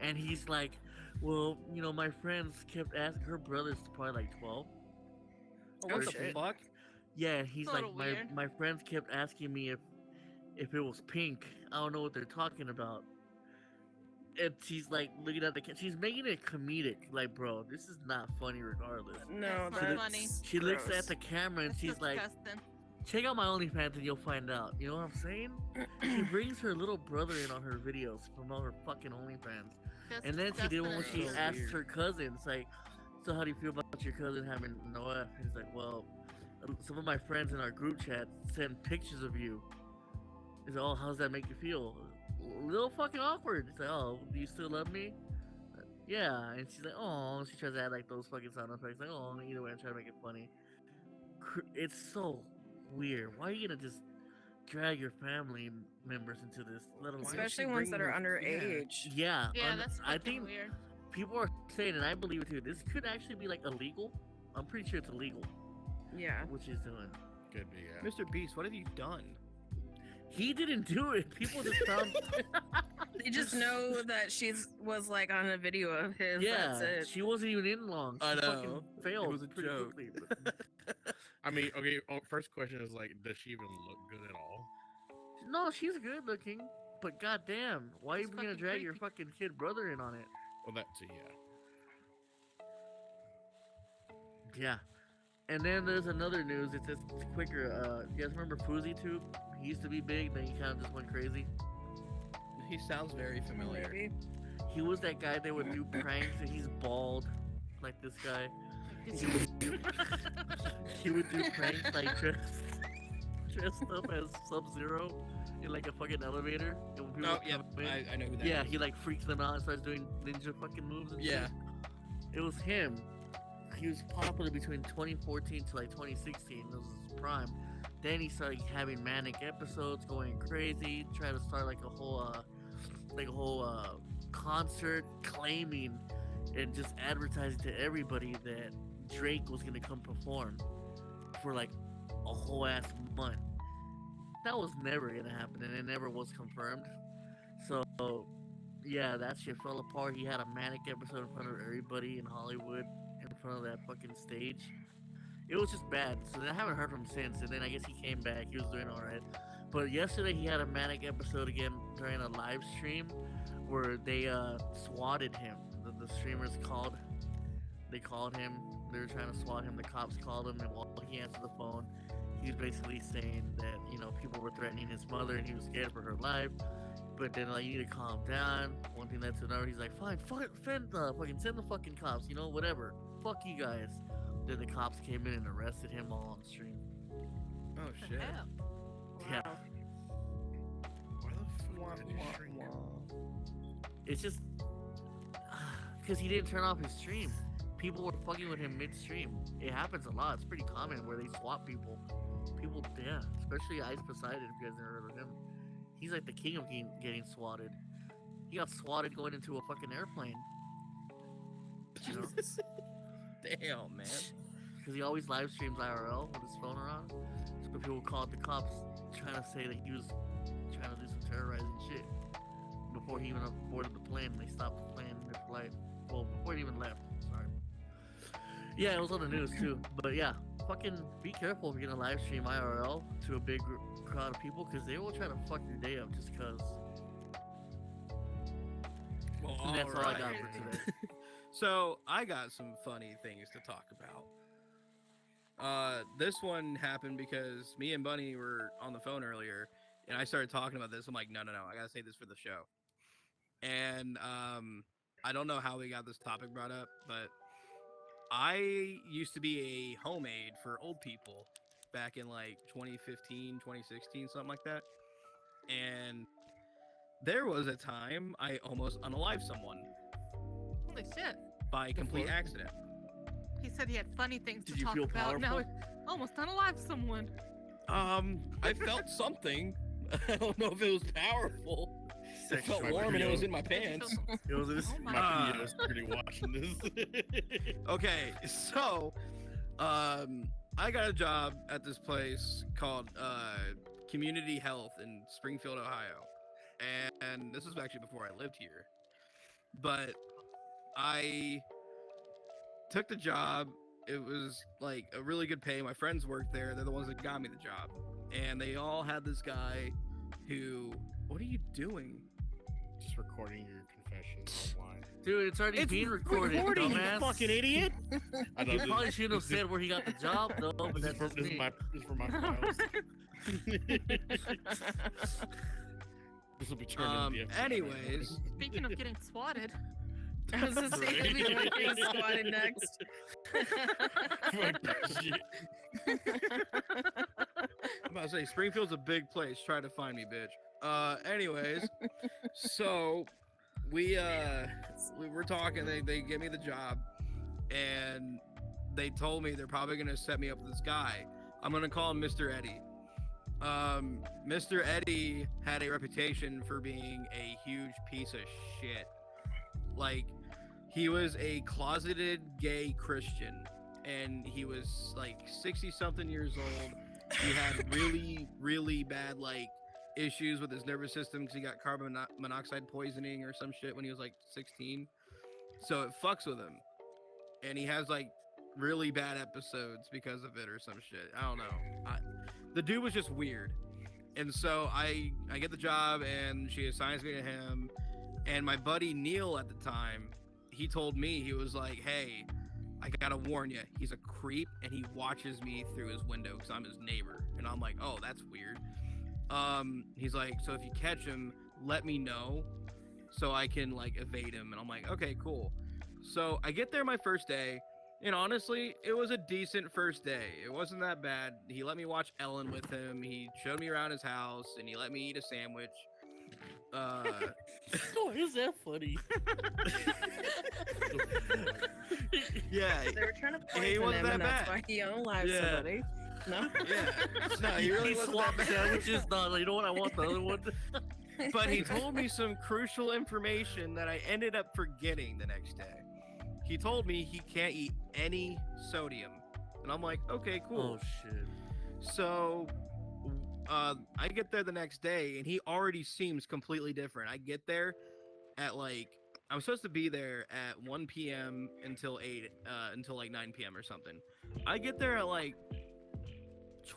And he's like, "Well, my friends kept asking." Her brother's probably like 12. Oh, what the shit. fuck? Yeah, he's a like little weird. my friends kept asking me if it was pink. I don't know what they're talking about. And she's like looking at she's making it comedic. Like, bro, this is not funny regardless. No, That's that's not funny. She looks at gross. the camera and That's she's like, disgusting. check out my OnlyFans and you'll find out. You know what I'm saying? She brings her little brother in on her videos from all her fucking OnlyFans. That's And then she did one where disgusting she as asked shit. her cousin, it's like, so how do you feel about your cousin having Noah? And he's like, well, some of my friends in our group chat send pictures of you. He's like, oh, how does that make you feel? A little fucking awkward. It's like, oh, do you still love me? Yeah. And she's like, oh, she tries to add like those fucking sound effects. Like, oh, either way, I'm trying to make it funny. It's so weird. Why are you gonna just drag your family members into this? Let alone Especially ones that are underage. yeah, Yeah, that's I fucking think weird. people are saying, and I believe it too. This could actually be like illegal. I'm pretty sure it's illegal. Yeah. What she's doing. Could be, yeah. Mr. Beast, what have you done? He didn't do it. People just found. They just know that was like on a video of his. Yeah, That's it. she wasn't even in long. She I know. fucking failed. It was a pretty joke. quickly. I mean, okay. First question is like, does she even look good at all? No, she's good looking, but goddamn, why are you That's gonna fucking drag your creepy. fucking kid brother in on it? Well, that too, yeah. Yeah. And then there's another news. It's just quicker. You guys remember Foozy Tube? He used to be big, then he kind of just went crazy. He sounds very familiar. Maybe. He was that guy that would do pranks, and he's bald, like this guy. He would do pranks like dressed up as Sub-Zero in like a fucking elevator. And when people Oh, would yeah, come in, I know who that yeah, is. he like freaks them out and starts doing ninja fucking moves and Yeah. shit. It was him. He was popular between 2014 to like 2016. This was his prime. Then he started having manic episodes, going crazy, trying to start like a whole concert, claiming and just advertising to everybody that Drake was gonna come perform for like a whole ass month. That was never gonna happen, and it never was confirmed. So yeah, that shit fell apart. He had a manic episode in front of everybody in Hollywood, in front of that fucking stage. It was just bad. So I haven't heard from him since. And then I guess he came back. He was doing all right. But yesterday he had a manic episode again during a live stream where they swatted him. The streamers called. They called him. They were trying to swat him. The cops called him, and while he answered the phone, he was basically saying that people were threatening his mother, and he was scared for her life. But then like, you need to calm down. One thing led to another. He's like, fine, send the fucking cops. Whatever. Fuck you guys. Then the cops came in and arrested him all on the stream. Oh What the shit. hell? Yeah. Why the fuck did you shrink? It's just because he didn't turn off his stream. People were fucking with him midstream. It happens a lot. It's pretty common where they swap people. People, yeah, especially Ice Poseidon. If you guys never heard of him, he's like the king of getting swatted. He got swatted going into a fucking airplane. You know? Damn, man. Because he always live streams IRL with his phone around. So people called the cops trying to say that he was trying to do some terrorizing shit. Before he even boarded the plane, they stopped the plane mid-flight. Well, before he even left. Sorry. Yeah, it was on the news too. But yeah, fucking be careful if you're gonna live stream IRL to a big crowd of people, because they will try to fuck your day up just because. Well, And that's all I got alright. for today. So I got some funny things to talk about. This one happened because me and Bunny were on the phone earlier, and I started talking about this. I'm like, no, I gotta say this for the show. And I don't know how we got this topic brought up, but I used to be a home aide for old people back in like 2015, 2016, something like that. And there was a time I almost unalived someone Holy shit. by complete fuck? accident. He said he had funny things Did to you talk feel about. Now powerful? he almost unalive someone. I felt something. I don't know if it was powerful. It felt Sexual warm and it was appeal. in my pants. It was this. Oh my My Ah. PO is pretty watching this. Okay, so I got a job at this place called Community Health in Springfield, Ohio. And this was actually before I lived here. But I took the job it was like a really good pay. My friends worked there. They're the ones that got me the job. And they all had this guy who, what are you doing? Just recording your confessions online. Dude, it's already being recorded, you dumbass. fucking idiot. I know You this- probably shouldn't have this- said where he got the job, though, but This that's is for, just this is me. this is for my files. This will be turned into the episode. Anyways, Speaking of getting swatted, I was just saying, Right. we were being squatted next. Fuck that shit. I'm about to say Springfield's a big place. Try to find me, bitch. Anyways, so we were talking. They gave me the job, and they told me they're probably gonna set me up with this guy. I'm gonna call him Mr. Eddie. Mr. Eddie had a reputation for being a huge piece of shit. Like, he was a closeted gay Christian, and he was like 60-something years old. He had really, really bad like issues with his nervous system because he got carbon monoxide poisoning or some shit when he was like 16. So it fucks with him, and he has like really bad episodes because of it or some shit. I don't know. The dude was just weird. And so I get the job, and she assigns me to him. And my buddy Neil at the time, he told me, he was like, hey, I gotta warn you, he's a creep, and he watches me through his window because I'm his neighbor. And I'm like, oh, that's weird. He's like, so if you catch him, let me know so I can like evade him. And I'm like, okay, cool. So I get there my first day, and honestly, it was a decent first day. It wasn't that bad. He let me watch Ellen with him. He showed me around his house, and he let me eat a sandwich. Why is that funny? Yeah, They were trying to He poison wasn't him, and that that's bad. why he unalived Yeah. somebody. No? yeah. No, he really wasn't that swapped bad. sandwiches. No, you know what? I want the other one. But he told me some crucial information that I ended up forgetting the next day. He told me he can't eat any sodium. And I'm like, okay, cool. Oh shit. So I get there the next day, and he already seems completely different. I get there at like, I'm supposed to be there at 1 p.m. until like 9 p.m. or something. I get there at like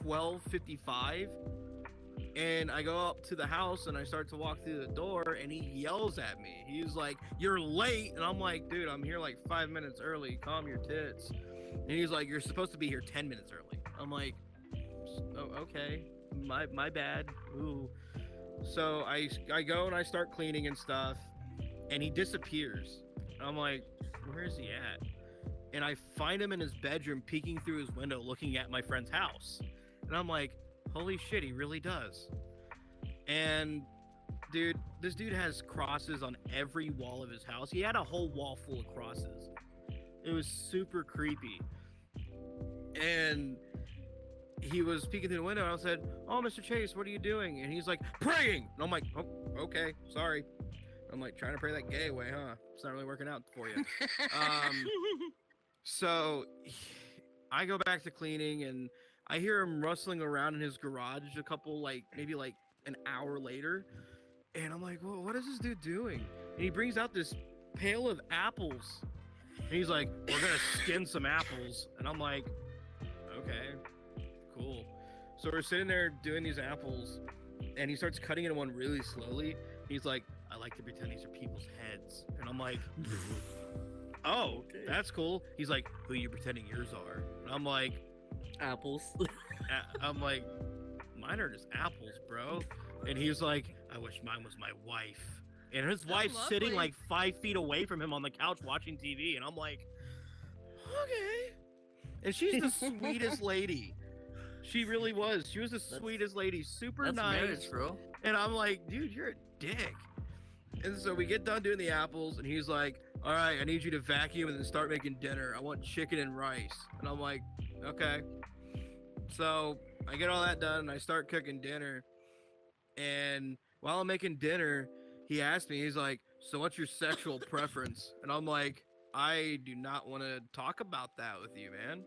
12:55, and I go up to the house, and I start to walk through the door, and he yells at me. He's like, you're late. And I'm like, dude, I'm here like 5 minutes early. Calm your tits. And he's like, you're supposed to be here 10 minutes early. I'm like, oh, okay, my bad. Ooh. So I go and I start cleaning and stuff, and he disappears. I'm like, where is he at? And I find him in his bedroom, peeking through his window, looking at my friend's house. And I'm like, holy shit, he really does. And dude, this dude has crosses on every wall of his house. He had a whole wall full of crosses. It was super creepy. And he was peeking through the window, and I said, oh, Mr. Chase, what are you doing? And he's like, praying. And I'm like, oh, okay, sorry. I'm like, trying to pray that gay away, huh? It's not really working out for you. So I go back to cleaning, and I hear him rustling around in his garage a couple, like, maybe like an hour later. And I'm like, well, what is this dude doing? And he brings out this pail of apples. And he's like, we're going to skin some apples. And I'm like, okay, cool. So we're sitting there doing these apples, and he starts cutting into one really slowly. He's like, I like to pretend these are people's heads. And I'm like, oh, that's cool. He's like, who you pretending yours are? And I'm like, Apples. I'm like, mine are just apples, bro. And he's like, I wish mine was my wife. And his wife's sitting lovely. like 5 feet away from him on the couch watching TV. And I'm like, okay. And she's the sweetest lady. She really was. She was the sweetest lady. Super That's nice. marriage, bro. And I'm like, dude, you're a dick. And so we get done doing the apples, and he's like, all right, I need you to vacuum and then start making dinner. I want chicken and rice. And I'm like, okay. So I get all that done, and I start cooking dinner. And while I'm making dinner, he asked me, he's like, so what's your sexual preference? And I'm like, I do not want to talk about that with you, man.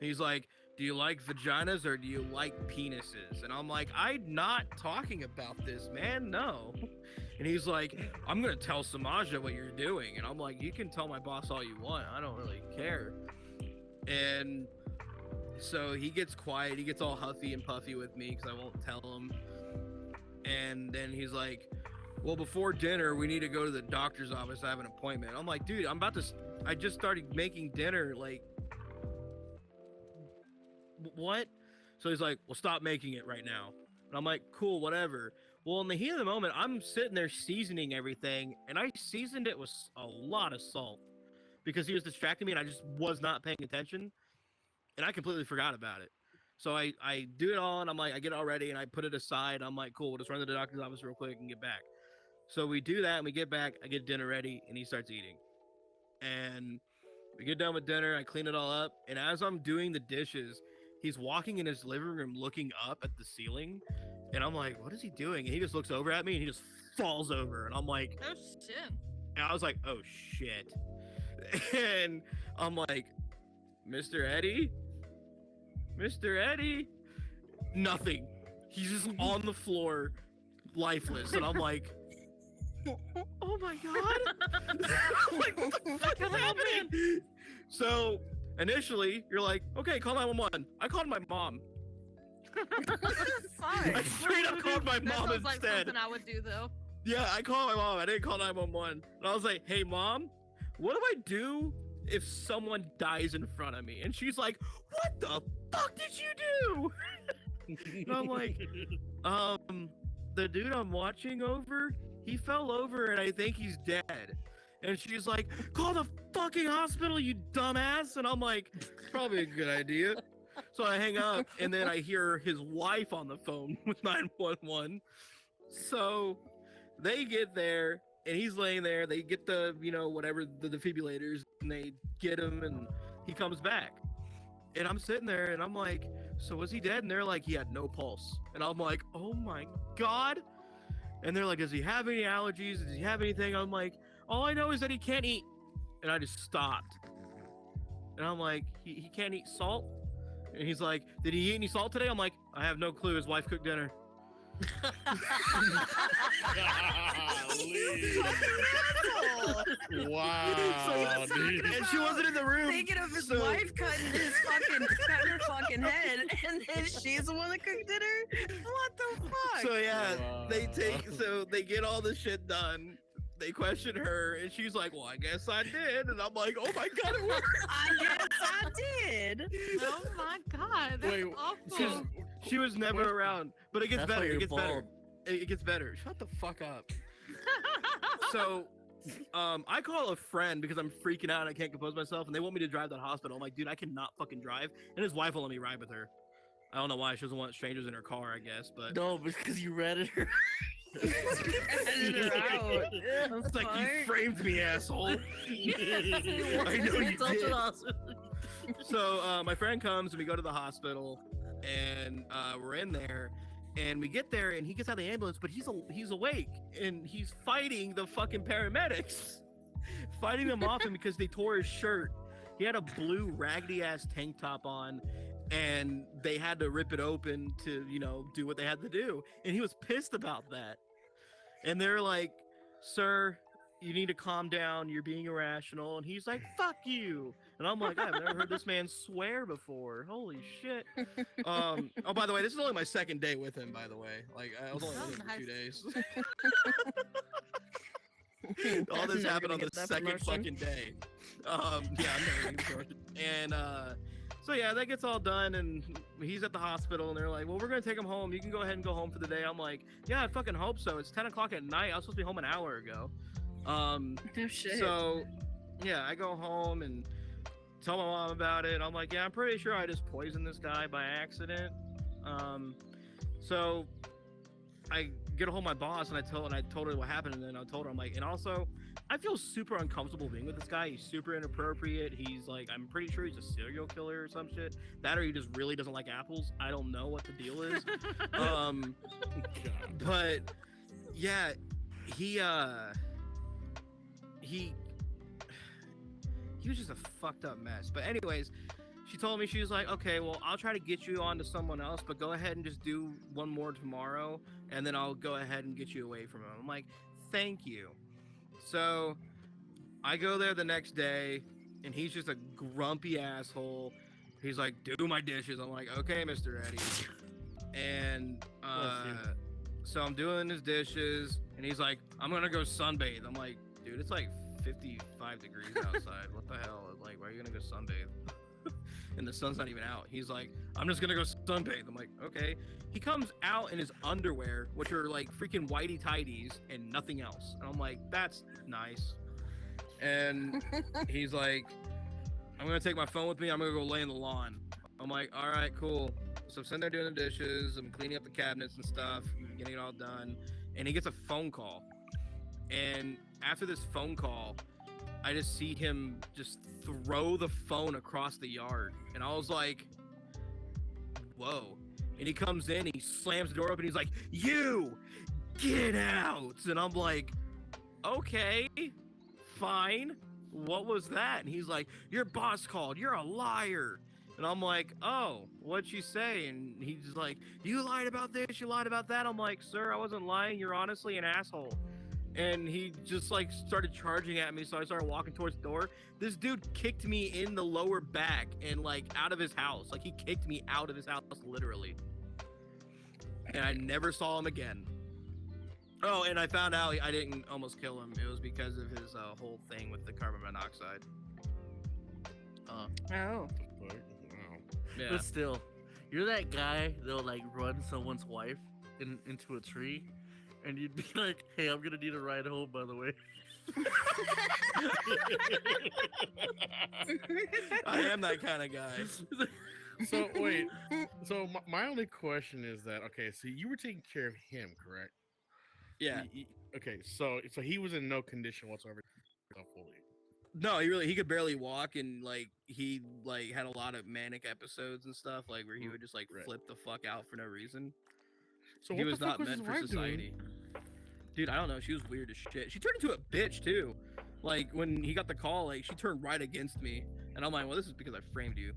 He's like, do you like vaginas or do you like penises? And I'm like, I'm not talking about this, man. No. And he's like, I'm going to tell Samaja what you're doing. And I'm like, you can tell my boss all you want. I don't really care. And so he gets quiet. He gets all huffy and puffy with me because I won't tell him. And then he's like, well, before dinner, we need to go to the doctor's office. I have an appointment. I'm like, dude, I just started making dinner. Like, what? So he's like, well, stop making it right now. And I'm like, cool, whatever. Well, in the heat of the moment, I'm sitting there seasoning everything, and I seasoned it with a lot of salt because he was distracting me and I just was not paying attention, and I completely forgot about it. So I do it all, and I'm like, I get it all ready, and I put it aside. I'm like, cool, we'll just run to the doctor's office real quick and get back. So we do that, and we get back, I get dinner ready, and he starts eating. And we get done with dinner, I clean it all up, and as I'm doing the dishes, he's walking in his living room looking up at the ceiling, and I'm like, what is he doing? And he just looks over at me, and he just falls over, and I'm like, Oh shit. and I was like, oh shit. And I'm like, Mr. Eddie? Mr. Eddie? Nothing. He's just on the floor, lifeless, and I'm like, oh my god. I'm like, what the fuck is happening? So initially you're like, okay, call 911. I called my mom. Fine. I straight up called my That mom sounds like instead. something I would do though. Yeah, I called my mom. I didn't call 911. And I was like, hey mom, what do I do if someone dies in front of me? And she's like, what the fuck did you do? And I'm like, the dude I'm watching over, he fell over and I think he's dead. And she's like, call the fucking hospital, you dumbass. And I'm like, probably a good idea. So I hang up, and then I hear his wife on the phone with 911. So they get there, and he's laying there. They get the, whatever, the defibrillators, and they get him, and he comes back. And I'm sitting there, and I'm like, so was he dead? And they're like, he had no pulse. And I'm like, oh my God. And they're like, does he have any allergies? Does he have anything? I'm like, all I know is that he can't eat. And I just stopped. And I'm like, he can't eat salt? And he's like, did he eat any salt today? I'm like, I have no clue. His wife cooked dinner. Wow, dude. And she wasn't in the room. Thinking of his wife cutting her fucking head, and then she's the one that cooked dinner. What the fuck? So yeah, Wow. they get all the shit done. They question her, and she's like, well, I guess I did. And I'm like, oh my God, it worked. I guess I did. Oh my god, that's Wait, awful. She was never around, but it gets That's why better. you're It gets better. bald. It gets better. Shut the fuck up. So, I call a friend because I'm freaking out and I can't compose myself, and they want me to drive to the hospital. I'm like, dude, I cannot fucking drive. And his wife will let me ride with her. I don't know why. She doesn't want strangers in her car, I guess, but No, because you ratted her. Edited her out. it's like, you Fuck. framed me, asshole. I know you did. So my friend comes and we go to the hospital, and we're in there, and we get there, and he gets out of the ambulance, but he's awake, and he's fighting the fucking paramedics, fighting them off him because they tore his shirt. He had a blue raggedy ass tank top on, and they had to rip it open to do what they had to do, and he was pissed about that. And they're like, sir, you need to calm down, you're being irrational. And he's like, fuck you. And I'm like, I've never heard this man swear before. Holy shit. Oh, by the way, this is only my second day with him, by the way. Like, I was only with him for 2 days. All this Never happened gonna on the get that second promotion. fucking day. Yeah, I'm never gonna get promoted. And so yeah, that gets all done, and he's at the hospital, and they're like, well, we're gonna take him home. You can go ahead and go home for the day. I'm like, yeah, I fucking hope so. It's 10 o'clock at night. I was supposed to be home an hour ago. No shit. So yeah, I go home and tell my mom about it. I'm like, yeah, I'm pretty sure I just poisoned this guy by accident. So I get a hold of my boss, and I told her what happened, and then I told her, I'm like, and also, I feel super uncomfortable being with this guy. He's super inappropriate. He's like, I'm pretty sure he's a serial killer or some shit. That, or he just really doesn't like apples. I don't know what the deal is. But yeah, he was just a fucked up mess. But anyways, she told me, she was like, okay, well, I'll try to get you on to someone else, but go ahead and just do one more tomorrow, and then I'll go ahead and get you away from him. I'm like, thank you. So I go there the next day, and he's just a grumpy asshole. He's like, do my dishes. I'm like, okay, Mr. Eddie. And so I'm doing his dishes, and he's like, I'm gonna go sunbathe. I'm like, dude, it's like 55 degrees outside. What the hell? Like, why are you gonna go sunbathe? And the sun's not even out. He's like, I'm just gonna go sunbathe. I'm like, okay. He comes out in his underwear, which are like freaking whitey tighties and nothing else. And I'm like, that's nice. And he's like, I'm gonna take my phone with me. I'm gonna go lay in the lawn. I'm like, all right, cool. So I'm sitting there doing the dishes. I'm cleaning up the cabinets and stuff, getting it all done. And he gets a phone call. And after this phone call, I just see him just throw the phone across the yard. And I was like, whoa. And he comes in, he slams the door open, he's like, you, get out. And I'm like, okay, fine. What was that? And he's like, your boss called, you're a liar. And I'm like, oh, what'd she say? And he's like, you lied about this, you lied about that. I'm like, sir, I wasn't lying, you're honestly an asshole. And he just like started charging at me, so I started walking towards the door. This dude kicked me in the lower back and like out of his house. Like he kicked me out of his house, literally. And I never saw him again. Oh, and I found out I didn't almost kill him. It was because of his whole thing with the carbon monoxide. Oh. Wow. Yeah. But still, you're that guy that'll like run someone's wife into a tree, and you'd be like, "Hey, I'm gonna need a ride home, by the way." I am that kind of guy. So wait, so my only question is that, okay, so you were taking care of him, correct? Yeah. Okay, so he was in no condition whatsoever fully. No, he could barely walk, and like he like had a lot of manic episodes and stuff, like where he would just like flip the fuck out for no reason. So he what was the fuck not was his meant for wife society. doing? Dude, I don't know. She was weird as shit. She turned into a bitch too. Like when he got the call, like she turned right against me, and I'm like, well, this is because I framed you.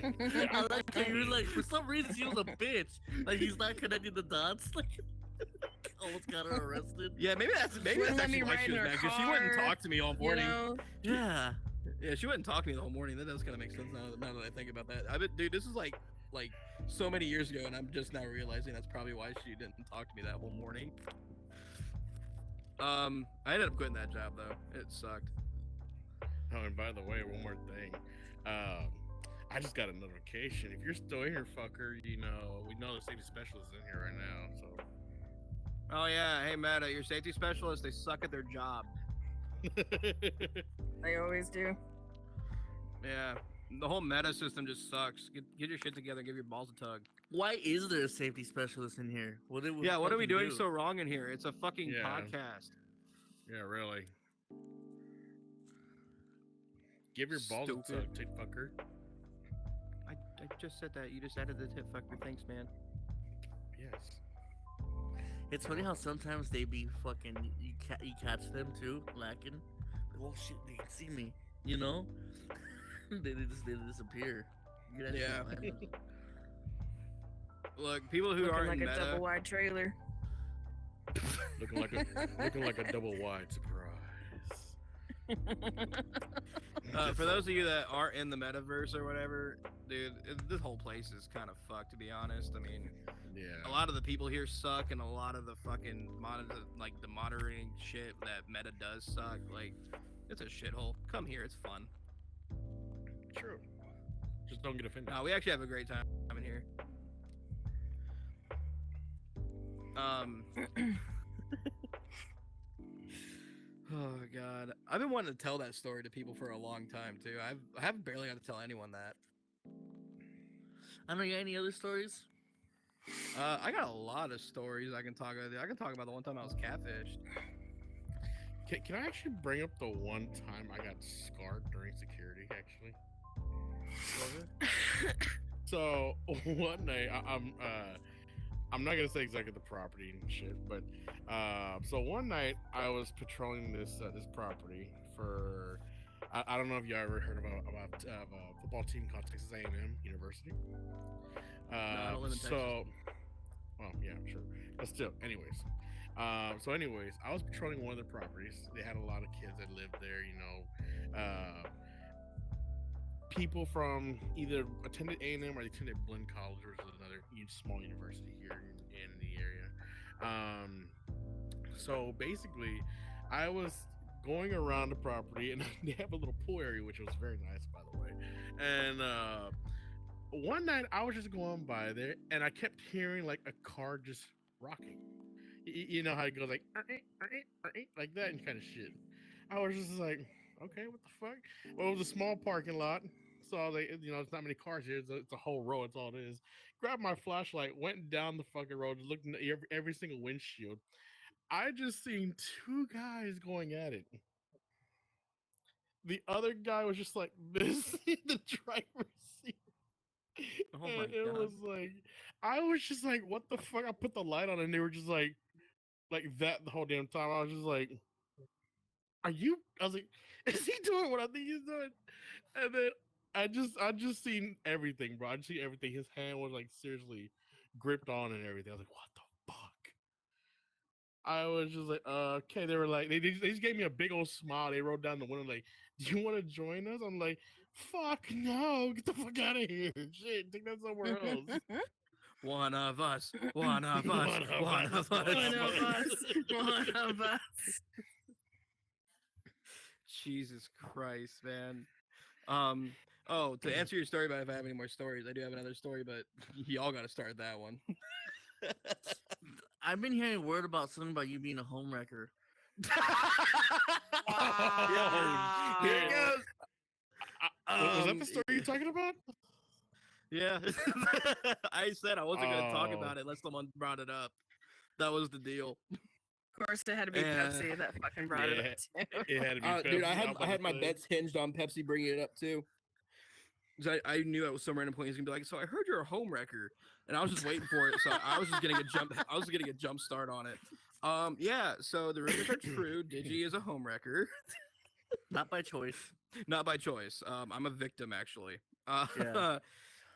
I like how you're like, for some reason she was a bitch. Like he's not connecting the dots. Like almost got her arrested. Yeah, maybe that's Wouldn't let me actually why ride she in was her mad, 'cause she wouldn't car, talk to me all morning. You know? Yeah. Yeah, she wouldn't talk to me the whole morning. That does kind of make sense now that I think about that. Dude, this is like so many years ago, and I'm just now realizing that's probably why she didn't talk to me that whole morning. I ended up quitting that job though. It sucked. Oh, and by the way, one more thing. I just got a notification. If you're still here, fucker, you know, we know the safety specialist is in here right now, so. Oh yeah, hey Meta, your safety specialist, they suck at their job. They always do. Yeah, the whole meta system just sucks. Get your shit together, give your balls a tug. Why is there a safety specialist in here? What What are we doing so wrong in here? It's a fucking Yeah. podcast. Yeah, really. Give your balls a Stupid. tug, tit fucker. I just said that. You just added the tip fucker. Thanks, man. Yes. It's funny how sometimes they be fucking you catch them too lacking. Like, oh shit, they can see me. You know? they disappear. You can Yeah. actually find them. Look, people who Looking aren't like in a meta. double wide trailer. Looking like a double wide surprise. For those of you that aren't in the metaverse or whatever, dude, this whole place is kind of fucked, to be honest. I mean, Yeah. a lot of the people here suck, and a lot of the fucking the monitoring shit that Meta does suck. Like, it's a shithole. Come here, it's fun. True. Just don't get offended. No, we actually have a great time in here. Oh god, I've been wanting to tell that story to people for a long time too. I haven't barely got to tell anyone that. I don't got any other stories. I got a lot of stories I can talk about. I can talk about the one time I was catfished. Can I actually bring up the one time I got scarred during security? Actually. So one night, I'm not gonna say exactly the property and shit, but so one night I was patrolling this property for I don't know if you ever heard about a football team called Texas A&M University. No, I don't live in Texas. So, well, yeah, I'm sure, but still, anyways. I was patrolling one of the properties. They had a lot of kids that lived there, you know, uh, people from either attended A&M or they attended Blinn College, which is another small university here in the area. So basically, I was going around the property, and they have a little pool area, which was very nice, by the way. And one night, I was just going by there, and I kept hearing like a car just rocking. You know how it goes like like that and kind of shit. I was just like, okay, what the fuck? Well, it was a small parking lot, so I was like, it's not many cars here. It's a whole row. It's all it is. Grabbed my flashlight, went down the fucking road, looking at every single windshield. I just seen two guys going at it. The other guy was just like this in the driver's seat. Oh my And it god. was like, I was just like, what the fuck? I put the light on and they were just like that the whole damn time. I was just like, are you? I was like, is he doing what I think he's doing? And then I just seen everything, bro. I just see everything. His hand was like seriously gripped on and everything. I was like, what the fuck? I was just like, okay. They were like, they just gave me a big old smile. They wrote down the window like, do you want to join us? I'm like, fuck no, get the fuck out of here. Shit, take that somewhere else. One of us. One of us. One of One us, of one us. One of us. One of us. Jesus Christ, man. Oh, to answer your story about if I have any more stories, I do have another story, but y'all got to start that one. I've been hearing word about something about you being a homewrecker. Oh, Here it shit. goes. Was that the story you're talking about? Yeah. I said I wasn't going to talk Oh. about it unless someone brought it up. That was the deal. Of course, it had to be Yeah. Pepsi that fucking brought it up too. It had to be Dude, Pepsi, I was had about I had to my say. bets hinged on Pepsi bringing it up too. 'Cause I knew at some random point he's gonna be like, so I heard you're a home wrecker, and I was just waiting for it. So I was just getting a jump. I was getting a jump start on it. Yeah. So the rumors are true. Digi is a home wrecker, Not by choice. not by choice. I'm a victim actually. Yeah.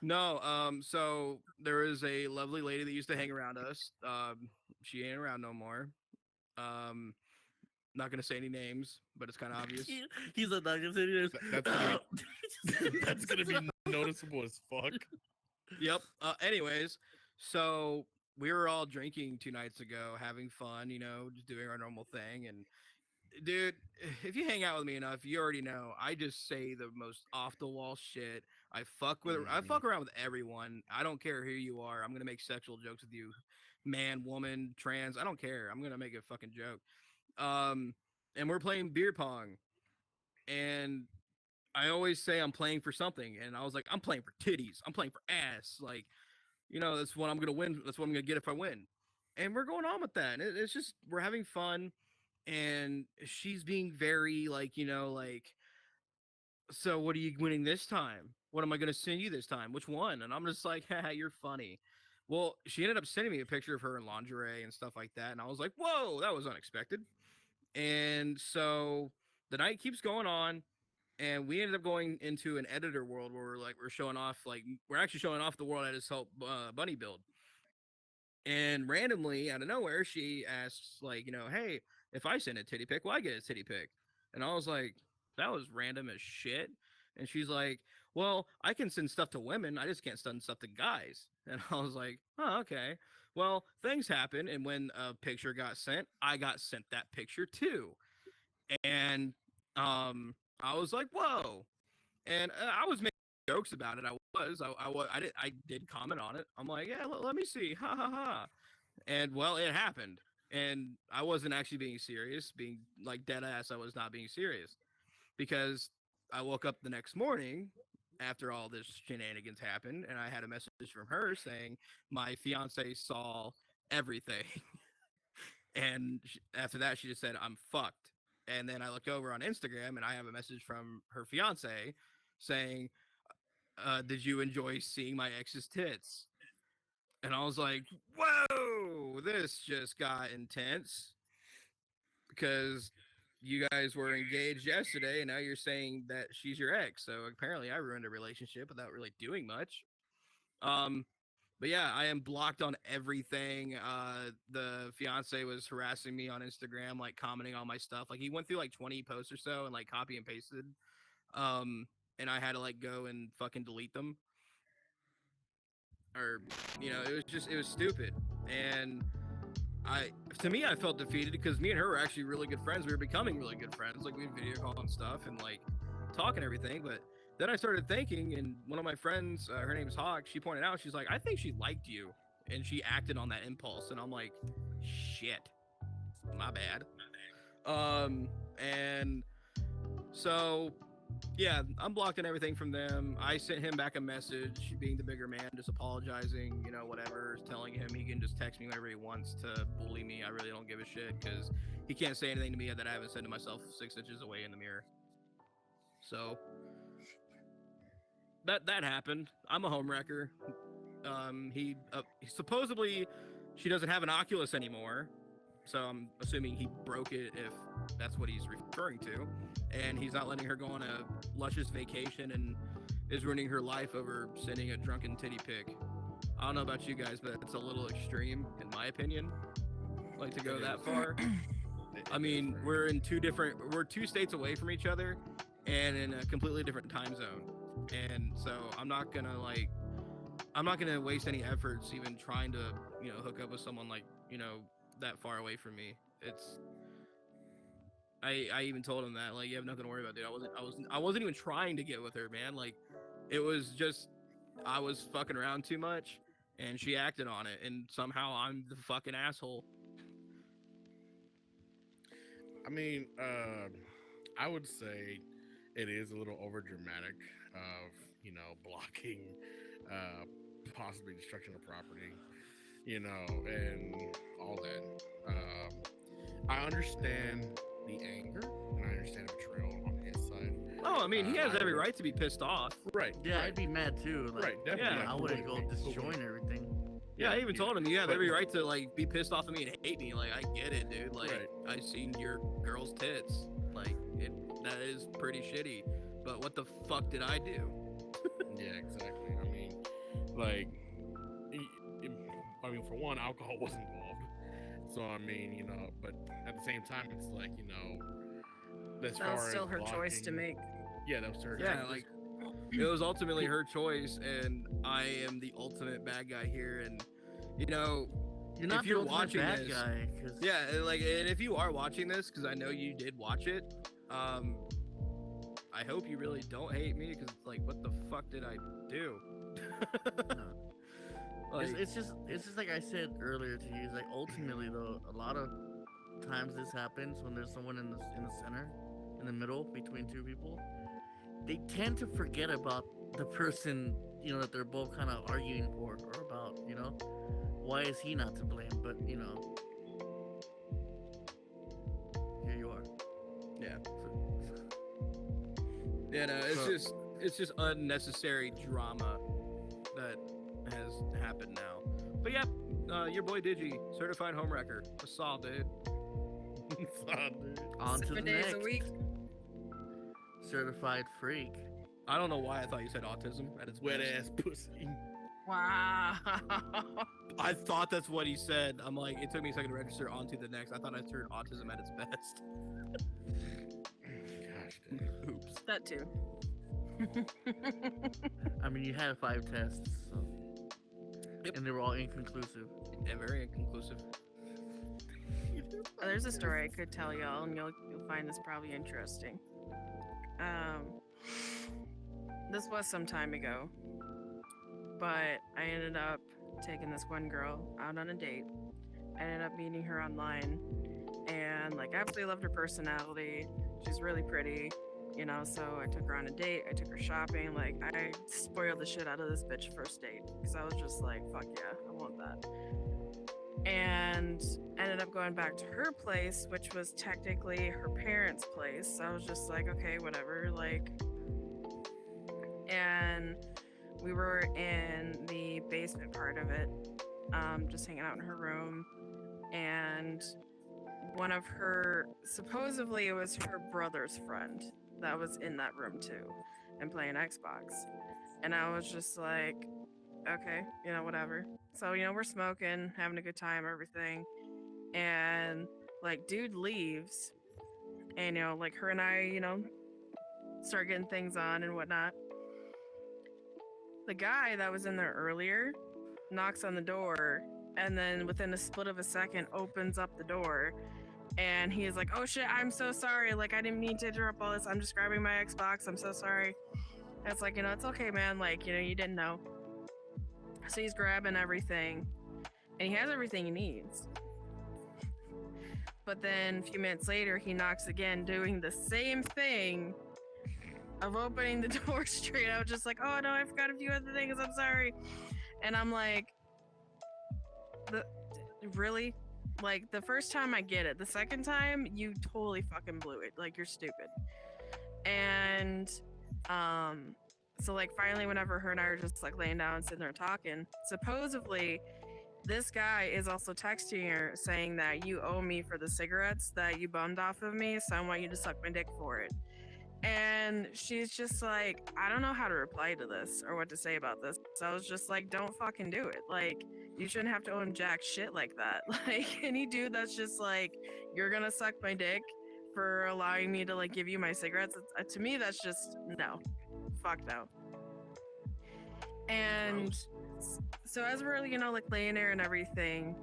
No. So there is a lovely lady that used to hang around us. She ain't around no more. Um, Not gonna say any names, but it's kind of obvious. He's a doctor. That's gonna be noticeable as fuck. Yep. Anyways, so we were all drinking 2 nights ago, having fun, just doing our normal thing. And dude, if you hang out with me enough, you already know I just say the most off the wall shit. I fuck around with everyone. I don't care who you are. I'm gonna make sexual jokes with you, man, woman, trans. I don't care. I'm gonna make a fucking joke. And we're playing beer pong, and I always say I'm playing for something, and I was like, I'm playing for titties. I'm playing for ass. Like, that's what I'm gonna win. That's what I'm gonna get if I win. And we're going on with that. And it's just we're having fun, and she's being very like, so what are you winning this time? What am I gonna send you this time? Which one? And I'm just like, haha, you're funny. Well, she ended up sending me a picture of her in lingerie and stuff like that, and I was like, whoa, that was unexpected. And so the night keeps going on, and we ended up going into an editor world where we're showing off, we're actually showing off the world I just helped Bunny build. And randomly out of nowhere, she asks, hey, if I send a titty pic, will I get a titty pic? And I was like, that was random as shit. And she's like, well, I can send stuff to women, I just can't send stuff to guys. And I was like, oh, okay. Well, things happen, and when a picture got sent, I got sent that picture too. And I was like, whoa. And I was making jokes about it. I did comment on it. I'm like, yeah, let me see. Ha ha ha. And well, it happened. And I wasn't actually being serious, being like dead ass. I was not being serious, because I woke up the next morning after all this shenanigans happened, and I had a message from her saying my fiance saw everything. And after that, she just said, I'm fucked. And then I looked over on Instagram, and I have a message from her fiance saying, did you enjoy seeing my ex's tits? And I was like, whoa, this just got intense, because you guys were engaged yesterday, and now you're saying that she's your ex. So apparently I ruined a relationship without really doing much. But yeah, I am blocked on everything. The fiance was harassing me on Instagram, like commenting on my stuff. Like, he went through like 20 posts or so and like copy and pasted and I had to like go and fucking delete them, or it was stupid. And to me, I felt defeated because me and her were actually really good friends. We were becoming really good friends. Like, we'd video call and stuff and like talk and everything. But then I started thinking, and one of my friends, her name's Hawk, she pointed out, she's like, I think she liked you, and she acted on that impulse. And I'm like, shit, my bad. And so yeah, I'm blocked and everything from them. I sent him back a message, being the bigger man, just apologizing, whatever, telling him he can just text me whenever he wants to bully me. I really don't give a shit, because he can't say anything to me that I haven't said to myself 6 inches away in the mirror. So that happened. I'm a homewrecker. He supposedly, she doesn't have an Oculus anymore, so I'm assuming he broke it if that's what he's referring to. And he's not letting her go on a luscious vacation and is ruining her life over sending a drunken titty pic. I don't know about you guys, but it's a little extreme, in my opinion, like to go that far. I mean, we're 2 states away from each other and in a completely different time zone. And so I'm not gonna waste any efforts even trying to, hook up with someone like, that far away from me. I even told him that, like, you have nothing to worry about, dude. I wasn't even trying to get with her, man. Like, it was just, I was fucking around too much, and she acted on it, and somehow I'm the fucking asshole. I mean, I would say it is a little over dramatic of, blocking, possibly destruction of property, and all that. I understand the anger, and I understand the betrayal on his side. Oh, I mean, he has every right to be pissed off. Right. Yeah, right. I'd be mad too. Like, Right, definitely. Yeah. I wouldn't go destroying everything. Yeah, I even told him, you have But- every right to, like, be pissed off at me and hate me. Like, I get it, dude. Like, Right. I seen your girl's tits. Like, that is pretty shitty. But what the fuck did I do? Yeah, exactly. I mean, like, for one, alcohol was involved. So, I mean, but at the same time, it's like, as That far was still as her choice to blocking- make. Yeah, that was her. Yeah, like, it was ultimately her choice, and I am the ultimate bad guy here. And, You're not if you're the ultimate watching bad this, guy. 'Cause yeah, and if you are watching this, because I know you did watch it, I hope you really don't hate me, because it's like, what the fuck did I do? Like, it's just like I said earlier to you. It's like, ultimately though, a lot of times this happens when there's someone in the center, in the middle between two people. They tend to forget about the person, that they're both kind of arguing for or about. Why is he not to blame? But here you are. yeah. Yeah, no, it's just unnecessary drama that has happened now. But yeah, your boy Digi, certified homewrecker. Assault, dude. On to the 7 days next. a week. Certified freak. I don't know why I thought you said autism at its Wet best. ass pussy. Wow. I thought that's what he said. I'm like, it took me a second to register onto the next. I thought I heard autism at its best. Gosh dang. Oops. That too. I mean, you had 5 tests, so. Yep. And they were all inconclusive. Yeah, very inconclusive. There's a story I could tell y'all, and you'll find this probably interesting. This was some time ago, but I ended up taking this one girl out on a date. I ended up meeting her online, and like, I absolutely loved her personality. She's really pretty, so I took her on a date. I took her shopping. Like, I spoiled the shit out of this bitch first date, because I was just like, fuck yeah, I want that. And ended up going back to her place, which was technically her parents' place. So I was just like, okay, whatever, like. And we were in the basement part of it, just hanging out in her room. And one of her, supposedly it was her brother's friend that was in that room too, and playing Xbox. And I was just like, okay, whatever. So, we're smoking, having a good time, everything. And, like, dude leaves. And, like, her and I, start getting things on and whatnot. The guy that was in there earlier knocks on the door, and then within a split of a second opens up the door, and he is like, oh shit, I'm so sorry, like I didn't mean to interrupt all this, I'm just grabbing my Xbox, I'm so sorry. And it's like, it's okay, man, like, you didn't know. So he's grabbing everything, and he has everything he needs. But then a few minutes later, he knocks again, doing the same thing of opening the door straight out, just like, oh no, I forgot a few other things, I'm sorry. And I'm like, really? Like, the first time I get it. The second time, you totally fucking blew it. Like, you're stupid. And, so, like, finally, whenever her and I are just, like, laying down and sitting there talking, supposedly, this guy is also texting her saying that you owe me for the cigarettes that you bummed off of me, so I want you to suck my dick for it. And she's just like, I don't know how to reply to this or what to say about this. So I was just like, don't fucking do it. Like, you shouldn't have to owe him jack shit like that. Like, any dude that's just like, you're gonna suck my dick for allowing me to, like, give you my cigarettes, to me, that's just, no. Fuck no. And so as we're, like, laying there and everything,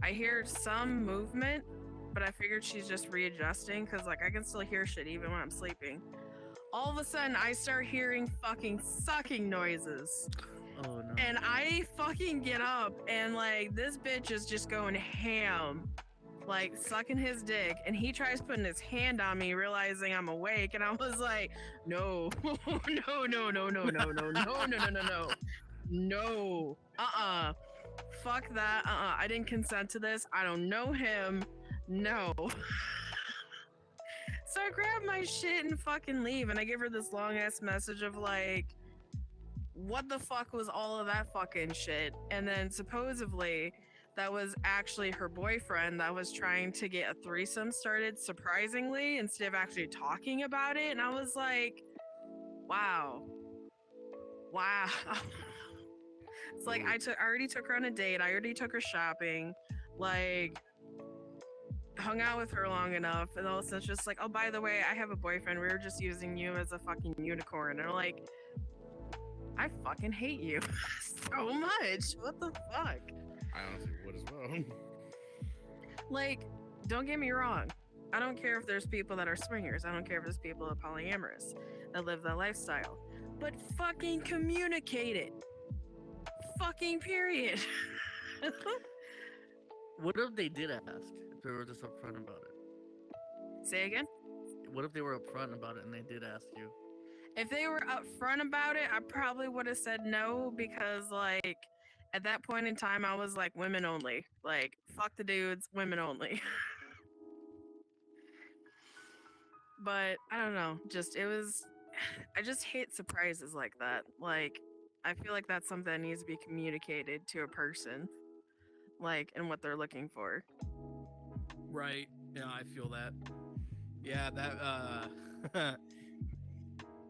I hear some movement, but I figured she's just readjusting because, like, I can still hear shit even when I'm sleeping. All of a sudden, I start hearing fucking sucking noises. Oh, no. And I fucking get up, and, like, this bitch is just going ham, like, sucking his dick, and he tries putting his hand on me, realizing I'm awake, and I was like, no, no, fuck that, I didn't consent to this, I don't know him, no. So I grab my shit and fucking leave, and I give her this long ass message of like, what the fuck was all of that fucking shit? And then supposedly that was actually her boyfriend that was trying to get a threesome started, surprisingly, instead of actually talking about it. And I was like, wow. It's like, I already took her on a date, I already took her shopping, like, hung out with her long enough, and all of a sudden it's just like, oh, by the way, I have a boyfriend, we were just using you as a fucking unicorn. And I'm like, I fucking hate you so much. What the fuck? I honestly would as well. Like, don't get me wrong, I don't care if there's people that are swingers, I don't care if there's people that are polyamorous that live that lifestyle, but fucking communicate it. Fucking period. What if they did ask? If they were just upfront about it? Say again? What if they were upfront about it and they did ask you? If they were upfront about it, I probably would have said no, because, like, at that point in time, I was like, women only. Like, fuck the dudes, women only. But, I don't know. I just hate surprises like that. Like, I feel like that's something that needs to be communicated to a person. Like, and what they're looking for. Right. Yeah, I feel that. Yeah, that,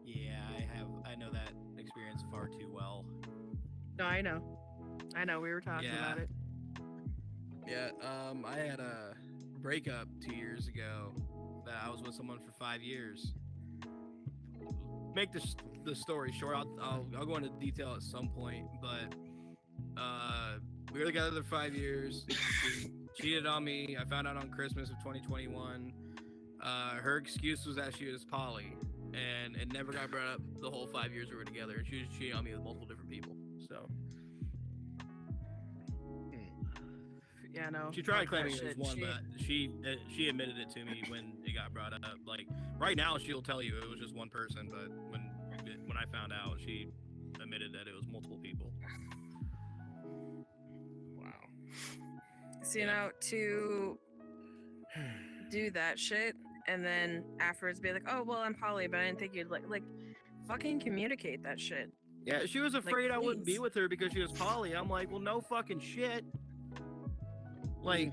yeah, I know that experience far too well. No, I know, we were talking about it. Yeah, I had a breakup 2 years ago that I was with someone for 5 years. Make the story short, I'll go into detail at some point, but we were together for 5 years. She cheated on me. I found out on Christmas of 2021. Her excuse was that she was poly, and it never got brought up the whole 5 years we were together. And she was cheating on me with multiple different people. So, yeah, no. She tried claiming it was one, but she admitted it to me when it got brought up. Like, right now, she'll tell you it was just one person, but when I found out, she admitted that it was multiple people. Wow. So, you know, to do that shit and then afterwards be like, oh, well, I'm poly, but I didn't think you'd like fucking communicate that shit. Yeah, she was afraid I wouldn't be please. with her because she was poly. I'm like, well, no fucking shit. Like,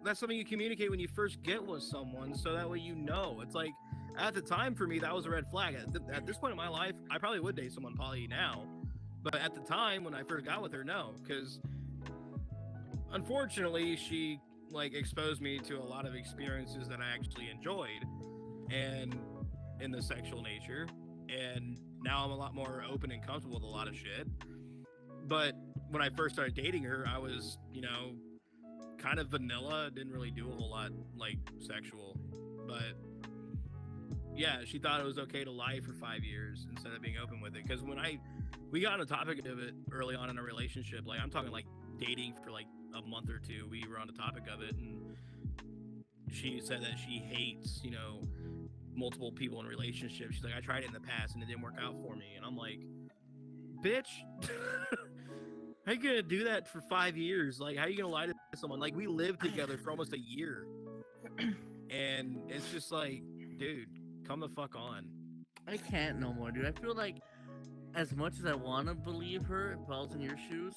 that's something you communicate when you first get with someone, so that way you know. It's like, at the time for me, that was a red flag. At this point in my life, I probably would date someone poly now, but at the time when I first got with her, no, because unfortunately, she like exposed me to a lot of experiences that I actually enjoyed, and in the sexual nature, and now I'm a lot more open and comfortable with a lot of shit. But when I first started dating her, I was, kind of vanilla, didn't really do a whole lot like sexual. But yeah, she thought it was okay to lie for 5 years instead of being open with it. Because when we got on the topic of it early on in our relationship, like I'm talking like dating for like a month or two, we were on the topic of it, and she said that she hates, multiple people in relationships. She's like, I tried it in the past and it didn't work out for me. And I'm like, bitch, how you gonna do that for 5 years? Like, how you gonna lie to someone? Like, we lived together for almost a year. And it's just like, dude, come the fuck on. I can't no more, dude. I feel like as much as I want to believe her, if I was in your shoes,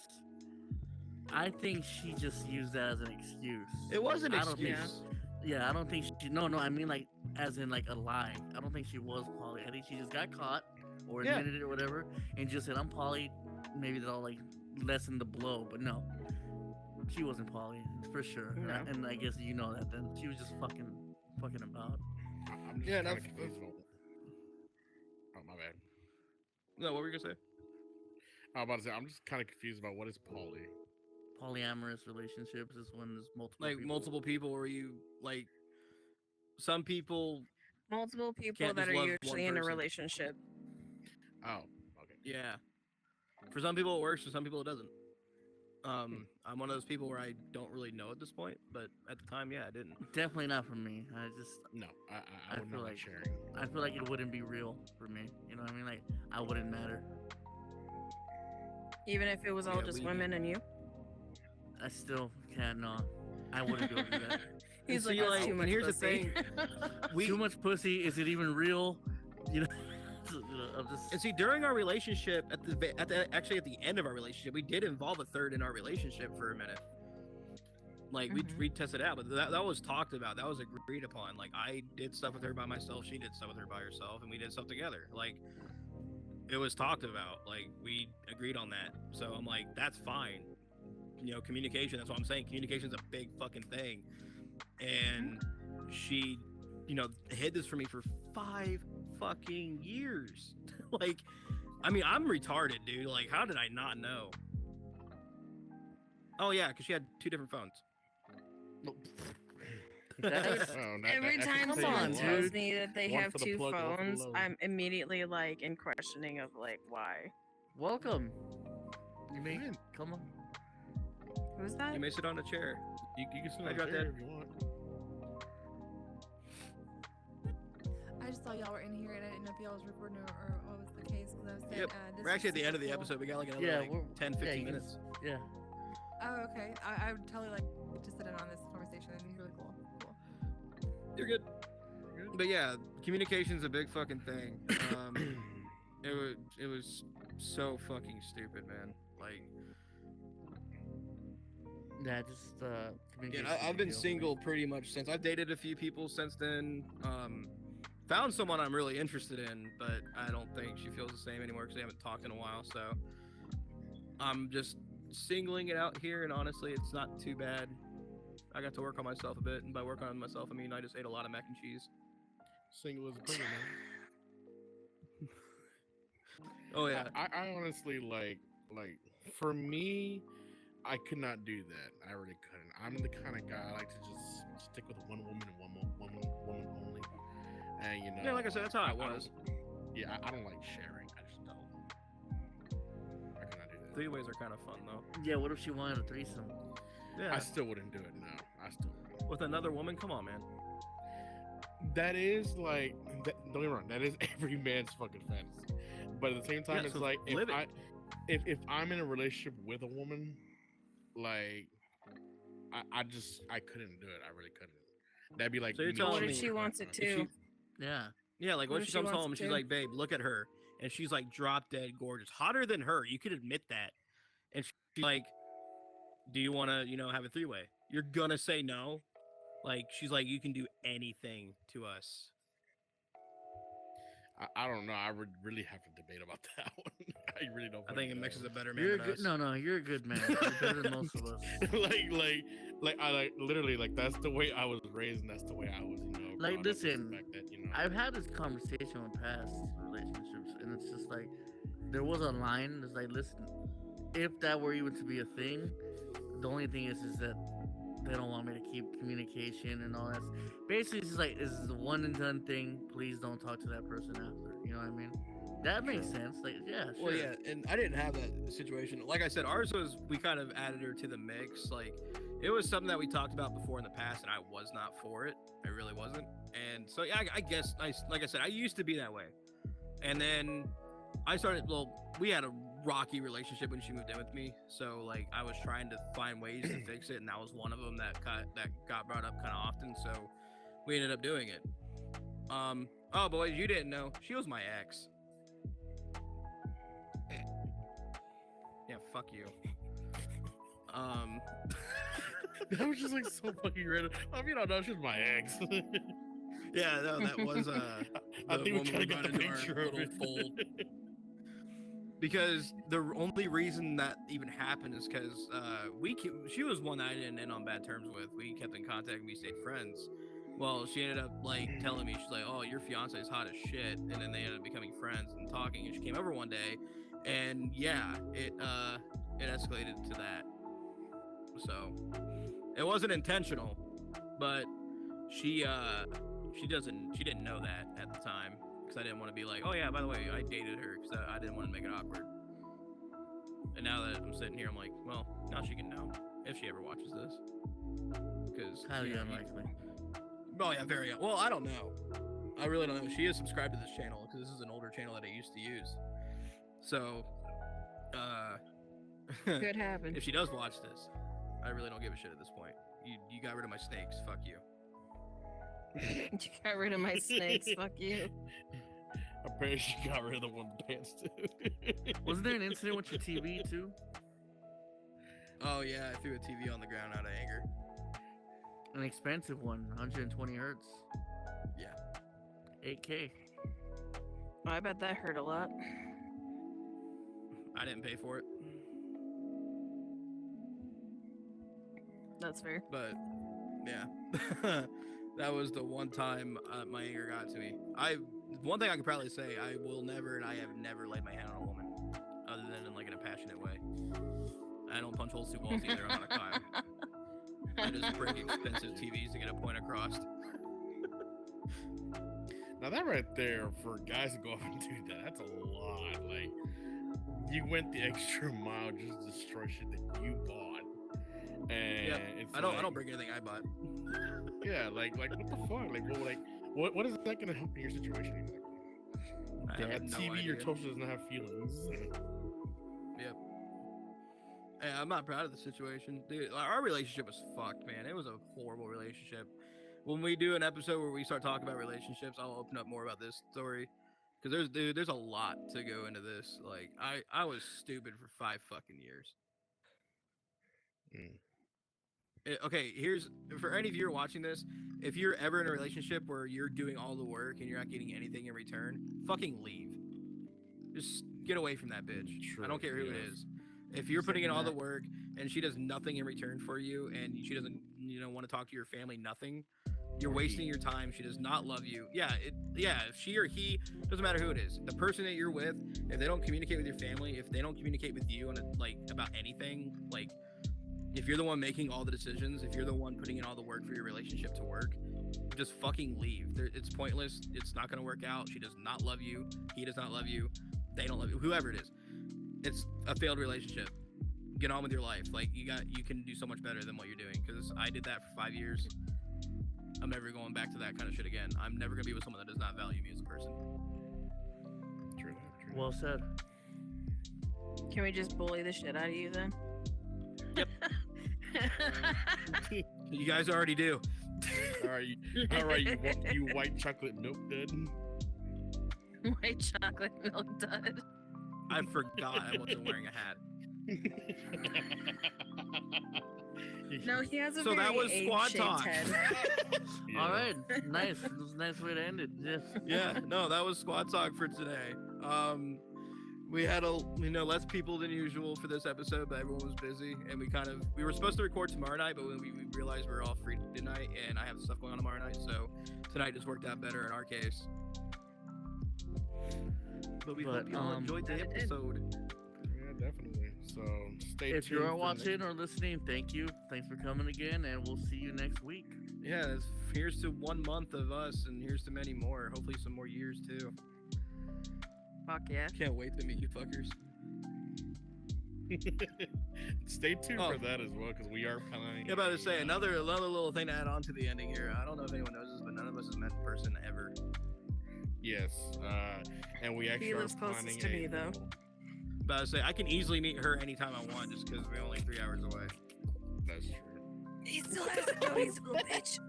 I think she just used that as an excuse. It was an I don't excuse. think- Yeah, I don't think she. No, I mean like as in like a lie. I don't think she was poly. I think she just got caught or Yeah. admitted it or whatever, and just said I'm poly. Maybe that'll like lessen the blow, but no, she wasn't poly for sure. No. And I guess you know that then she was just fucking about. I'm just Yeah, kind no, of confused. Oh, my bad. No, what were you gonna say? I was about to say, I'm just kind of confused about what is poly. Polyamorous relationships is when there's multiple Like people. multiple people, where you like some people. Multiple people Can't that just are love one usually in a person. relationship. Oh, okay. Yeah. For some people it works, for some people it doesn't. I'm one of those people where I don't really know at this point, but at the time, yeah, I didn't. Definitely not for me. I just No, I I would feel not like like- sharing. I feel like it wouldn't be real for me. You know what I mean? Like I wouldn't matter. Even if it was all Yeah, just we- women and you. I still can't. No, I wouldn't be able to do that. He's And like, see, that's too and much here's pussy. the thing. Too much pussy. Is it even real? You know, I'm just. And see, during our relationship, at the end of our relationship, we did involve a third in our relationship for a minute. Like Mhm. we tested it out, but that was talked about. That was agreed upon. Like I did stuff with her by myself, she did stuff with her by herself, and we did stuff together. Like it was talked about. Like we agreed on that. So I'm like, that's fine. Communication. That's what I'm saying. Communication's a big fucking thing. And she, hid this from me for 5 fucking years. Like, I mean, I'm retarded, dude. Like, how did I not know? Oh yeah, because she had 2 different phones. That's- Every time Come someone on, tells dude. me that they One have for the 2 plug, one for the phones, load. I'm immediately like in questioning of like why. Welcome. You may Fine. come on. Who's that? You may sit on a chair. You can sit I on a got chair that. if you want. I just saw y'all were in here and I didn't know if y'all was recording or what was the case because I was saying, Yep. this We're actually is at the end of the super cool. episode. We got like another Yeah, like, we're- 10, 15 yeah, you can- minutes. Yeah. Oh, okay. I would totally like to sit in on this conversation. It'd be really cool. You're good. But yeah, communication's a big fucking thing. It was so fucking stupid, man. Like, Yeah, just yeah, communication. I've been deal. single pretty much since. I've dated a few people since then. Found someone I'm really interested in, but I don't think she feels the same anymore because we haven't talked in a while. So I'm just singling it out here, and honestly, it's not too bad. I got to work on myself a bit, and by work on myself, I mean I just ate a lot of mac and cheese. Single as a player, man. Oh yeah, I honestly like for me, I could not do that. I really couldn't. I'm the kind of guy I like to just stick with one woman and one woman only. And yeah. Like I said, that's how it I don't- was. Yeah, I don't like sharing. I just don't. I cannot do that. 3-ways are kind of fun though. Yeah, what if she wanted a threesome? Yeah, I still wouldn't do it. No, I still wouldn't. with another woman. Come on, man. That is like, don't get me wrong. That is every man's fucking fantasy. But at the same time, Yeah, it's so like live it. if I'm in a relationship with a woman, like I couldn't do it. I really couldn't. That'd be like. So you're me telling What me- if she cheating with wants my it partner. too? Yeah. Yeah, like What when if she she comes wants home, she's to? like, "Babe, look at her," and she's like, drop dead gorgeous, hotter than her. You could admit that. And she's like, "Do you want to, have a 3-way?" You're gonna say no. Like she's like, "You can do anything to us." I don't know. I would really have to debate about that one. I really don't. I think fucking Mix is know. a better man You're a than good. us. No, you're a good man. You're better than most of us. like I literally like that's the way I was raised and that's the way I was Like, brought up is the listen, fact that, you know, I've had this conversation with past relationships, and it's just like there was a line. It's like, listen, if that were even to be a thing, the only thing is that they don't want me to keep communication and all that. Basically, it's just like this is a one and done thing. Please don't talk to that person after. You know what I mean? That makes sense. Like, yeah, sure. Well, yeah, and I didn't have that situation. Like I said, ours was we kind of added her to the mix. Like, it was something that we talked about before in the past, and I was not for it. I really wasn't. And so, yeah, I guess, like I said, I used to be that way. And then I started. Well, we had a rocky relationship when she moved in with me. So, like, I was trying to find ways to fix it, and that was one of them that got brought up kind of often. So, we ended up doing it. Oh, boys, you didn't know she was my ex. Yeah, fuck you. that was just like so fucking random. I mean, I know she's my ex. Yeah, no, that was I think we kind of got got the into our picture of little it. fold. Because the only reason that even happened is because she was one that I didn't end on bad terms with. We kept in contact and we stayed friends. Well, she ended up like telling me, she's like, "Oh, your fiance is hot as shit," and then they ended up becoming friends and talking. And she came over one day, and yeah, it escalated to that. So it wasn't intentional, but she didn't know that at the time. Because I didn't want to be like, oh yeah, by the way, I dated her, because I didn't want to make it awkward. And now that I'm sitting here, I'm like, well, now she can know if she ever watches this. Because Highly unlikely. Oh yeah, very. Well, I don't know. I really don't know. She is subscribed to this channel because this is an older channel that I used to use. So, Could happen. if she does watch this, I really don't give a shit at this point. You got rid of my snakes. Fuck you. You got rid of my snakes. Fuck you. Apparently, she got rid of the one pants too. Wasn't there an incident with your TV too? Oh yeah, I threw a TV on the ground out of anger. An expensive one, 120 hertz. Yeah. 8K. Oh, I bet that hurt a lot. I didn't pay for it. That's fair. But yeah, that was the one time my anger got to me. One thing I could probably say, I will never, and I have never laid my hand on a woman, other than in like in a passionate way. I don't punch holes through walls either. I'm not a cop. I just break expensive TVs to get a point across. Now that right there, for guys to go off and do that, that's a lot. Like, you went the extra mile just to destroy shit that you bought. And Yep. it's I don't break anything I bought. Yeah, like what the fuck? What is that gonna help in your situation exactly? I have That no TV, idea. your toaster doesn't have feelings. Yep. Hey, I'm not proud of the situation. Dude, our relationship was fucked, man. It was a horrible relationship. When we do an episode where we start talking about relationships, I'll open up more about this story. Because there's a lot to go into this. Like, I was stupid for 5 fucking years. Okay, here's, for any of you who are watching this, if you're ever in a relationship where you're doing all the work and you're not getting anything in return, fucking leave. Just get away from that bitch. True, I don't care who it yes. is. If you're putting in all the work and she does nothing in return for you and she doesn't, want to talk to your family, nothing, you're wasting your time. She does not love you. Yeah, if she or he, doesn't matter who it is, the person that you're with, if they don't communicate with your family, if they don't communicate with you on about anything, like, if you're the one making all the decisions, if you're the one putting in all the work for your relationship to work, just fucking leave. It's pointless. It's not going to work out. She does not love you. He does not love you. They don't love you. Whoever it is. It's a failed relationship. Get on with your life. Like, you can do so much better than what you're doing. Because I did that for 5 years. I'm never going back to that kind of shit again. I'm never going to be with someone that does not value me as a person. True. Well said. Can we just bully the shit out of you then? Yep. You guys already do. All right, you white chocolate milk dud. White chocolate milk dud. I forgot I wasn't wearing a hat. No, he has a So very that was SQUAD egg-shaped Talk. head. Yeah. All right, nice. It was a nice way to end it. Yes. Yeah, no, that was SQUAD Talk for today. We had less people than usual for this episode, but everyone was busy, and we were supposed to record tomorrow night, but when we realized we were all free tonight, and I have stuff going on tomorrow night, so tonight just worked out better in our case. But we hope you all enjoyed the episode. Yeah, definitely. So stay tuned. If you're watching or listening, thank you. Thanks for coming again, and we'll see you next week. Yeah, here's to 1 month of us, and here's to many more. Hopefully some more years, too. Fuck yeah. Can't wait to meet you fuckers. Stay tuned for that as well, because we are planning. Yeah, about to say another little thing to add on to the ending here. I don't know if anyone knows this, but none of us has met in person ever. Yes, and we actually are planning to me, though. About to say I can easily meet her anytime I want, just because we're only 3 hours away. That's true. He still has to know he's a little bitch.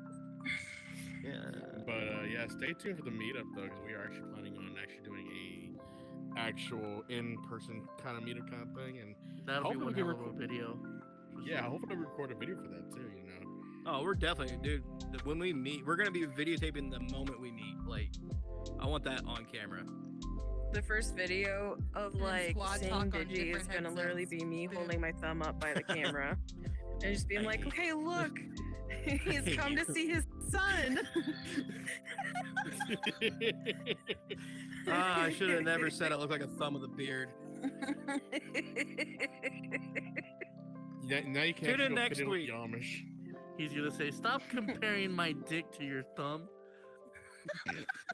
Yeah. But yeah, stay tuned for the meetup though, because we are actually planning on doing a actual in-person kind of meetup kind of thing, and that'll be one hell of a video. Yeah, hopefully we record a video for that too. You know. Oh, we're definitely, dude. When we meet, we're gonna be videotaping the moment we meet. Like, I want that on camera. The first video of like seeing Digi is gonna literally be me holding my thumb up by the camera and just being like, "Okay, look, he's come to see his son." I should have never said it looked like a thumb with a beard. Now you can't. Tune in next week. Amish. He's gonna say, "Stop comparing my dick to your thumb."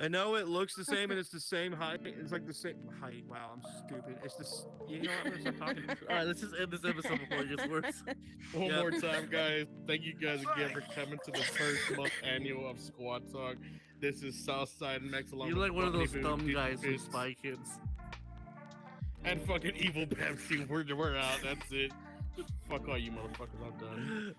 I know it looks the same and it's the same height. It's like the same height. Wow, I'm stupid. It's this. You know what? I'm gonna stop talking. All right, let's just end this episode before it gets worse. One more time, guys. Thank you guys again for coming to the first month annual of SQWAD Talk. This is Southside Max along You with like one of those Bunny dumb Boo, guys from Fist, Spy Kids. and fucking Evil Pepsi. We're out. That's it. Fuck all you motherfuckers. I'm done.